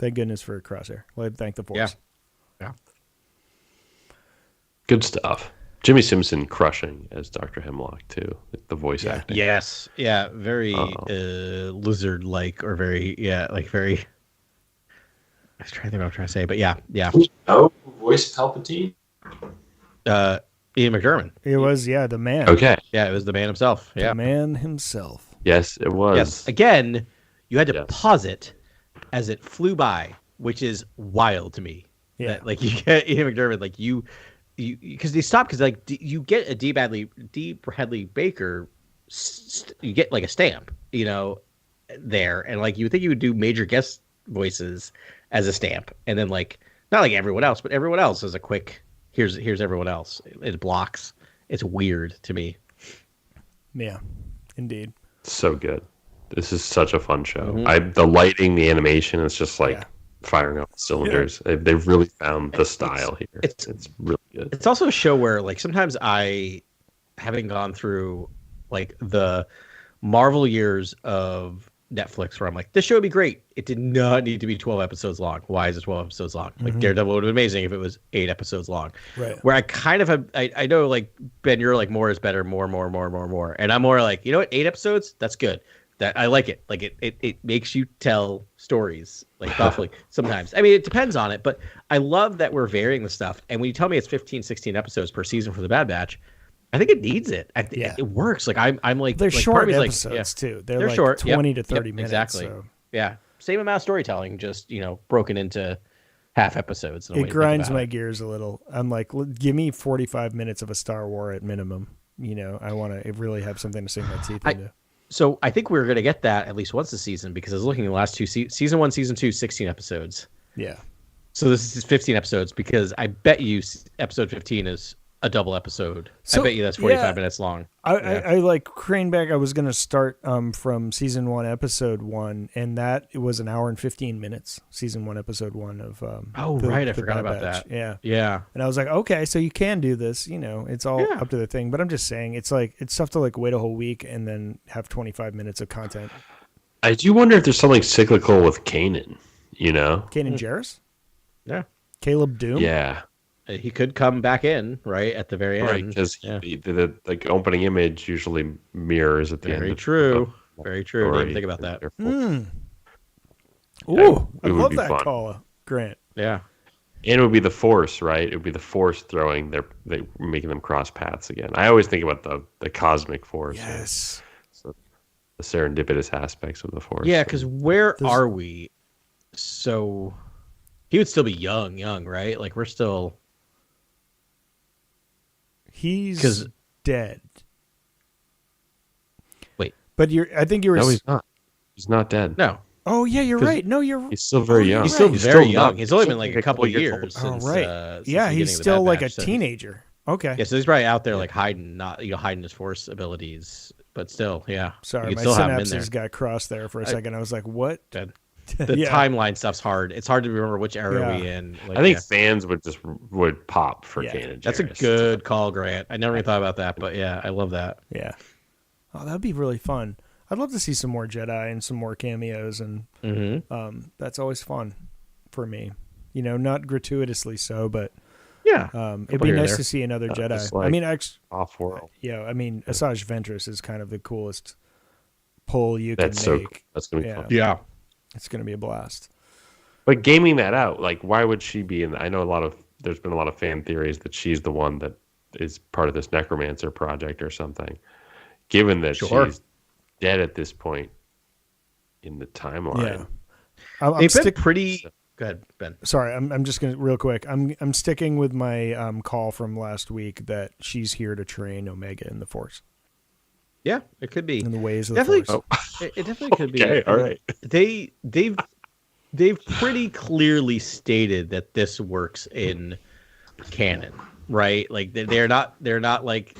thank goodness for Crosshair. Well, thank the Force. Yeah. Good stuff. Jimmy Simpson crushing as Dr. Hemlock too. The voice acting. Yes. Yeah. Very lizard-like, or very very. I was trying to think what I'm trying to say, but yeah. Oh, voice Palpatine. Ian McDiarmid. It was the man. Okay. Yeah, it was the man himself. Yeah. The man himself. Yes, it was. Yes. Again, you had to pause it as it flew by, which is wild to me. Yeah. That, like, you get Ian McDiarmid, like you because they stopped, because like you get a D. Bradley Baker, you get like a stamp, there, and like you would think you would do major guest voices as a stamp, and then like not like everyone else, but everyone else is a quick here's everyone else. It blocks. It's weird to me. Yeah, indeed. So good. This is such a fun show. The lighting, the animation, it's just like firing up cylinders. Yeah. They've really found the style here. It's really good. It's also a show where like sometimes I, having gone through like the Marvel years of Netflix where I'm like, this show would be great. It did not need to be 12 episodes long. Why is it 12 episodes long? Like Daredevil would have been amazing if it was 8 episodes long. Right. Where I kind of have, I know like Ben, you're like more is better, more. And I'm more like, you know what, 8 episodes, that's good. That I like it. Like it makes you tell stories like thoughtfully sometimes. I mean, it depends on it, but I love that we're varying the stuff. And when you tell me it's 15, 16 episodes per season for the Bad Batch, I think it needs it. It works. Like I'm like they're like, short episodes like, too. They're like short. 20 to 30 minutes. Exactly. So. Yeah. Same amount of storytelling, just broken into half episodes. It grinds my gears a little. I'm like, give me 45 minutes of a Star Wars at minimum. I want to really have something to sink my teeth into. So I think we're going to get that at least once a season because I was looking at the last two season 1, season 2, 16 episodes. Yeah. So this is 15 episodes because I bet you episode 15 is a double episode. So, I bet you that's 45 minutes long. I like crane back. I was going to start from season 1, episode 1, and it was an hour and 15 minutes. Season 1, episode 1 of I forgot about that. Yeah. And I was like, okay, so you can do this. It's all up to the thing. But I'm just saying, it's tough to like wait a whole week and then have 25 minutes of content. I do wonder if there's something cyclical with Kanan. Kanan Jarrus? Yeah. Caleb Doom? Yeah. He could come back in right at the very end, right? Because the opening image usually mirrors at the end. Very true. Very true. Didn't even think about that. Ooh, I love that call, Grant. Yeah, and it would be the Force, right? It would be the Force throwing making them cross paths again. I always think about the cosmic Force. Yes. So the serendipitous aspects of the Force. Yeah, because where are we? So he would still be young, right? Like we're still. He's dead. Wait, but I think you were. No, he's not. He's not dead. No. Oh yeah, you're right. No, He's still very young. He's still very young. He's only been like a couple of years. Oh since, right. Since he's still like a teenager. Okay. Yeah, so he's probably out there like hiding, hiding his Force abilities, but still, yeah. Sorry, my synapses got crossed there for a second. I was like, what? The timeline stuff's hard. It's hard to remember which era we in. Like, I think fans would pop for Kanan Jarrus. That's a good call, Grant. I never even thought about that, but yeah, I love that. Yeah. Oh, that'd be really fun. I'd love to see some more Jedi and some more cameos, and that's always fun for me. Not gratuitously so, but it'd be nice to see another Jedi. Like I mean, off-world. Yeah, I mean, Asajj Ventress is kind of the coolest pull you can make. That's gonna be fun. Yeah. It's going to be a blast. But gaming that out, like, why would she be in? I know there's been a lot of fan theories that she's the one that is part of this necromancer project or something. Given that she's dead at this point in the timeline, they've been pretty. Go ahead, Ben. Sorry, I'm just going to real quick. I'm sticking with my call from last week that she's here to train Omega in the Force. Yeah, it could be in the ways of the Force. It definitely could be. Okay, all right. They've pretty clearly stated that this works in canon, right? Like they're not like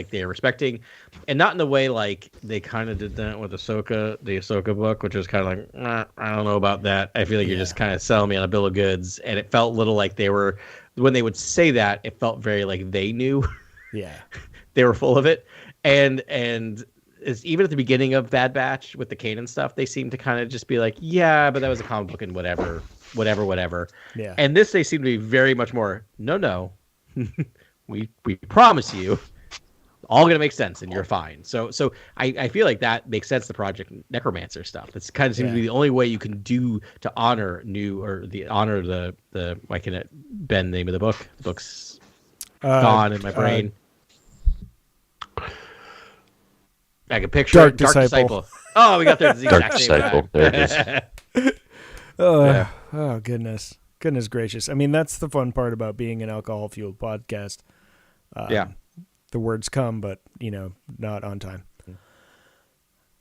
they're respecting, and not in the way like they kind of did that with the Ahsoka book, which was kind of like I don't know about that. I feel like you're just kind of selling me on a bill of goods, and it felt a little like they were when they would say that. It felt very like they knew. Yeah, they were full of it. And it's, even at the beginning of Bad Batch with the Kanan stuff, they seem to kind of just be like, yeah, but that was a comic book and whatever. Yeah. And this, they seem to be very much more, no, we promise you, all going to make sense and you're fine. So I feel like that makes sense. The Project Necromancer stuff. It's kind of seems to be the only way you can do to honor the why can it bend the name of the book? The book's gone in my brain. I can picture Dark Disciple. Oh, we got there at the exact same Disciple. There it is. Oh, goodness gracious. I mean, that's the fun part about being an alcohol-fueled podcast. The words come, but, not on time.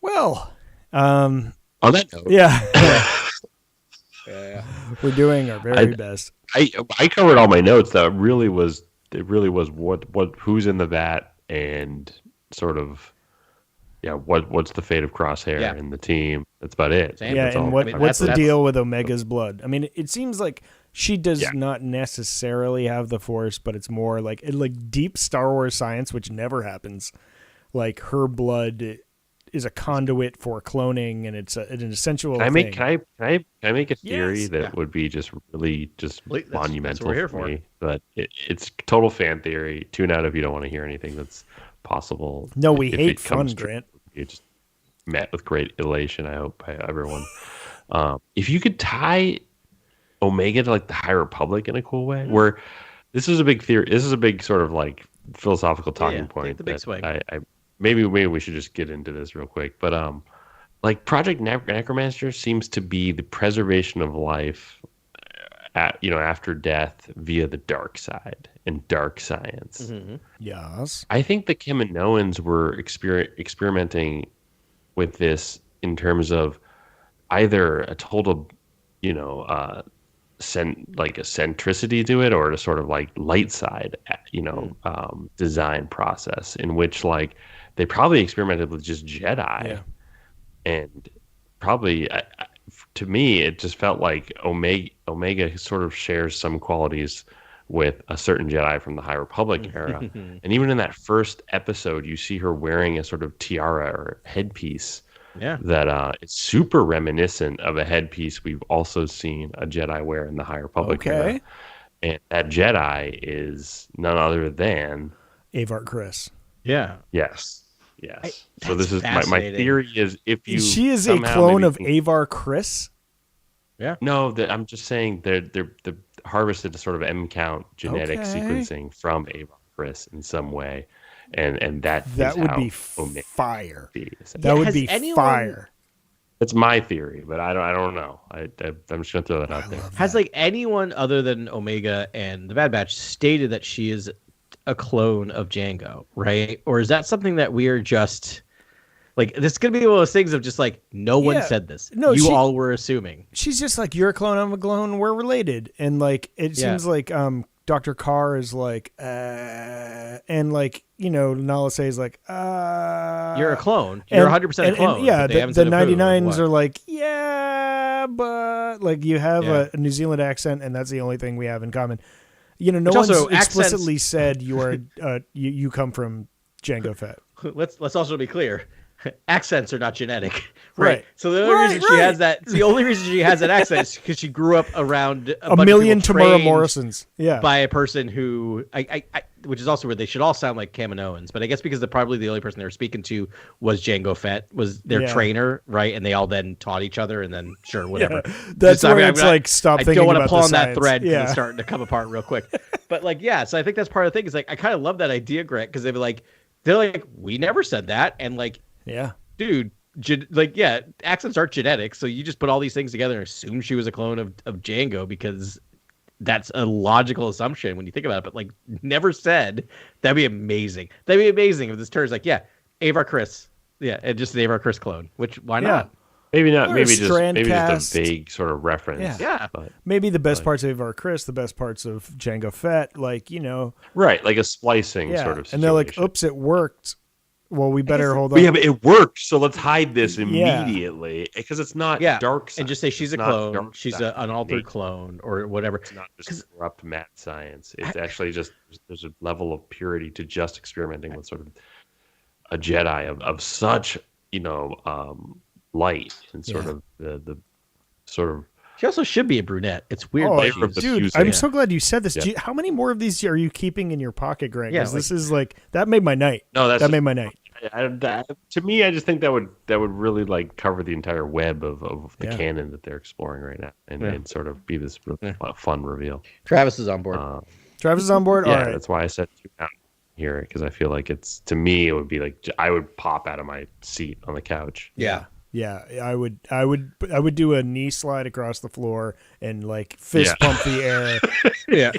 Well. On that note. Yeah. We're doing our very best. I covered all my notes. That really was what who's in the vat and sort of what's the fate of Crosshair and the team. That's about it. And what's the deal with Omega's blood? I mean, it seems like she does not necessarily have the Force, but it's more like deep Star Wars science, which never happens. Like her blood is a conduit for cloning, and it's an essential Can I make thing. can I make a theory Yes. that would be just really monumental that's what we're here for for. me? But it's total fan theory. Tune out if you don't want to hear anything that's possible. No, we if hate it comes fun, true. Grant. You just met with great elation, I hope, by everyone. If you could tie Omega to like the High Republic in a cool way, where this is a big theory. This is a big sort of like philosophical talking point. Take the big that swing. I maybe we should just get into this real quick. But like Project Necromancer seems to be the preservation of life, after death via the dark side and dark science. Mm-hmm. Yes. I think the Kaminoans were experimenting with this in terms of either a total, like a centricity to it, or a sort of like light side, design process in which like they probably experimented with just Jedi, and probably to me it just felt like Omega sort of shares some qualities with a certain Jedi from the High Republic era, and even in that first episode, you see her wearing a sort of tiara or headpiece. Yeah, That it's super reminiscent of a headpiece we've also seen a Jedi wear in the High Republic era. And that Jedi is none other than Avar Chris. yeah. Yes. So that's this is my theory is if you She is a clone of Avar Chris. Yeah. No, I'm just saying they're harvested a sort of M count genetic sequencing from Avar Chris in some way. And that would be fire. That would be fire. It's my theory, but I don't know. I'm just gonna throw that out there. Has like anyone other than Omega and the Bad Batch stated that she is a clone of Jango, right? Or is that something that we are just like? This is gonna be one of those things of just like no one said this. No, you all were assuming. She's just like, you're a clone, I'm a clone, we're related, and like it seems like Dr. Carr is like, and like, Nala says like, you're a clone. You're 100% a clone. And yeah, the 99s are like, yeah, but like you have a New Zealand accent, and that's the only thing we have in common. No one's explicitly said you are you come from Jango Fett. Let's also be clear. Accents are not genetic, right? So the only reason she has that, the only reason she has that accent is because she grew up around a million Tamara Morrisons, by a person who which is also where they should all sound like Kaminoans, but I guess because probably the only person they were speaking to was Jango Fett, was their trainer, right? And they all then taught each other, and then sure, whatever. That's where it's like stop. I don't want to pull on that thread because it's starting to come apart real quick. But like, so I think that's part of the thing. Is like I kind of love that idea, Grant, because they're like we never said that, and like. Yeah, dude. Accents aren't genetic, so you just put all these things together and assume she was a clone of Jango because that's a logical assumption when you think about it. But like, never said. That'd be amazing. That'd be amazing if this turns like, Avar Chris, and just an Avar Chris clone. Which why not? Maybe not. Or maybe just a vague sort of reference. Yeah. But, maybe the best parts of Avar Chris, the best parts of Jango Fett, like right, like a splicing sort of situation. And they're like, oops, it worked. Well, we better hold on. Yeah, but it worked, so let's hide this immediately because it's not dark side. And just say she's a clone. She's an unaltered clone or whatever. It's not just corrupt mad science. It's actually just there's a level of purity to just experimenting with sort of a Jedi of such light and sort of the sort of. She also should be a brunette. It's weird. Dude, I'm so glad you said this. How many more of these are you keeping in your pocket, Greg? Because this is like that made my night. No, that made my night. To me, I just think that would really like cover the entire web of the canon that they're exploring right now, and sort of be this really fun reveal. Travis is on board. Travis is on board. Yeah, all right. That's why I said here because I feel like it would be like I would pop out of my seat on the couch. Yeah, I would do a knee slide across the floor and like fist pump the air. Yeah.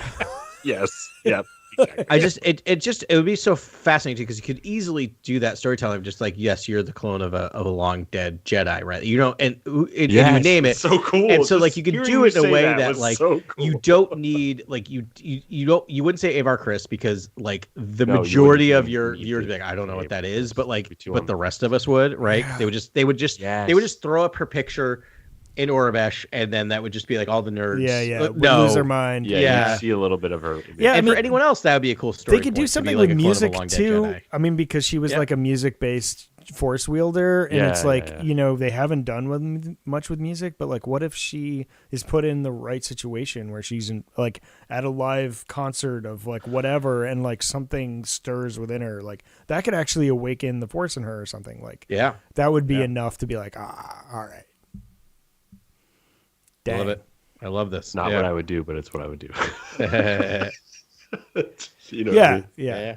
Yes. Yep. Exactly. It would be so fascinating because you could easily do that storytelling of just like, yes, you're the clone of a long dead Jedi, right? And you name it. So cool. And so like you could do it in a way that like you don't need like you wouldn't say Avar Chris because like the majority of your viewers would be like, I don't know what that is, but like but the rest of us would, right? They would just throw up her picture in Urabesh, and then that would just be like all the nerds. Would no, lose their mind. Yeah. You see a little bit of her. Yeah, and for anyone else, that would be a cool story. They could do something like with music too. Jedi. I mean, because she was like a music-based force wielder, and it's like they haven't done much with music, but like, what if she is put in the right situation where she's like at a live concert of like whatever, and like something stirs within her, like that could actually awaken the force in her or something. Like, that would be enough to be like, all right. Dang. I love it. I love this. Not what I would do, but it's what I would do. Yeah.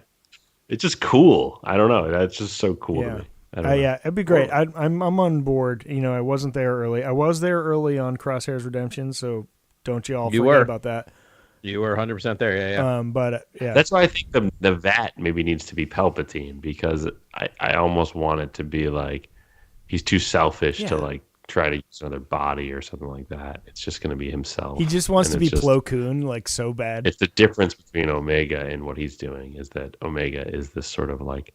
It's just cool. I don't know. That's just so cool to me. Yeah, it'd be great. I'm on board. I wasn't there early. I was there early on Crosshair's Redemption, so don't you all forget about that. You were 100% there. Yeah. But that's why I think the vat maybe needs to be Palpatine, because I almost want it to be like he's too selfish to like try to use another body or something like that. It's just going to be himself. He just wants to be Plo Koon, like, so bad. It's the difference between Omega and what he's doing is that Omega is this sort of like,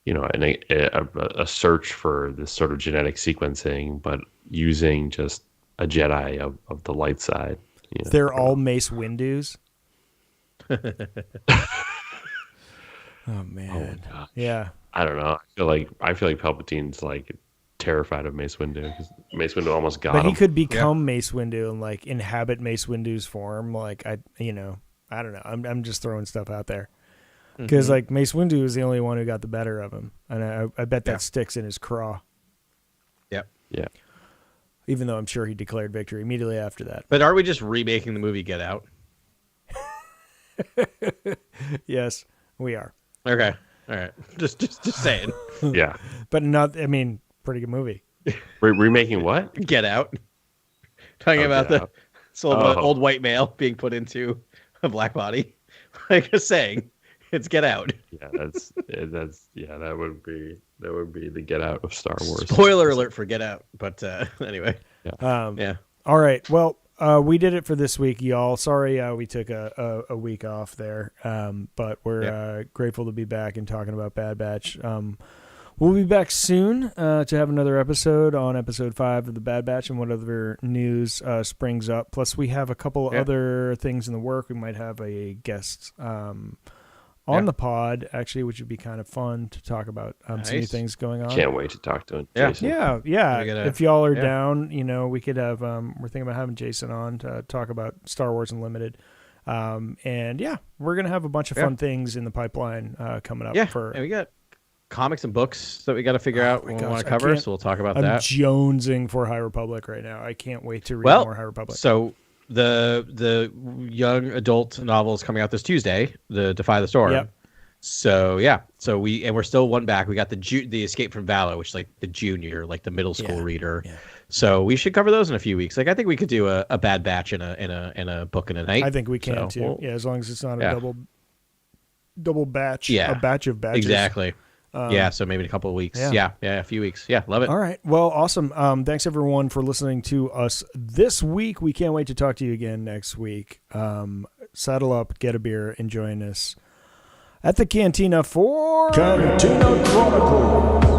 a search for this sort of genetic sequencing, but using just a Jedi of the light side. They're all Mace Windu's. Oh man. Oh, yeah. I don't know. I feel like Palpatine's like terrified of Mace Windu, because Mace Windu almost got him. But he could become Mace Windu and like inhabit Mace Windu's form. Like I don't know. I'm just throwing stuff out there because like Mace Windu is the only one who got the better of him, and I bet that sticks in his craw. Yep. Yeah. Even though I'm sure he declared victory immediately after that. But are we just remaking the movie Get Out? Yes, we are. Okay. All right. Just saying. Yeah. But not. I mean, pretty good movie. Remaking what? Get Out. Talking about the old white male being put into a black body. Like just saying, it's Get Out. Yeah, that would be the Get Out of Star Wars. Spoiler alert for Get Out, but anyway. Yeah. All right. Well, we did it for this week, y'all. Sorry, we took a week off there, but we're grateful to be back and talking about Bad Batch. We'll be back soon to have another episode on episode 5 of the Bad Batch and whatever news springs up. Plus, we have a couple other things in the work. We might have a guest on the pod, actually, which would be kind of fun to talk about some new things going on. Can't wait to talk to him. Jason. Yeah. If y'all are down, we could have. We're thinking about having Jason on to talk about Star Wars Unlimited. And we're gonna have a bunch of fun things in the pipeline coming up. And we got comics and books that we got to figure out what we want to cover, so we'll talk about that. I'm jonesing for High Republic right now. I can't wait to read more High Republic. So the young adult novel is coming out this Tuesday, the Defy the Storm. Yep. So we're still one back. We got the Escape from Valor, which is like the junior, like the middle school reader. Yeah. So we should cover those in a few weeks. Like I think we could do a Bad Batch in a book in a night. I think we can too. As long as it's not a double batch. Yeah. A batch of batches. Exactly. So maybe in a couple of weeks. Yeah, a few weeks. Yeah, love it. All right. Well, awesome. Thanks, everyone, for listening to us this week. We can't wait to talk to you again next week. Saddle up, get a beer, and join us at the Cantina for Cantina Chronicles.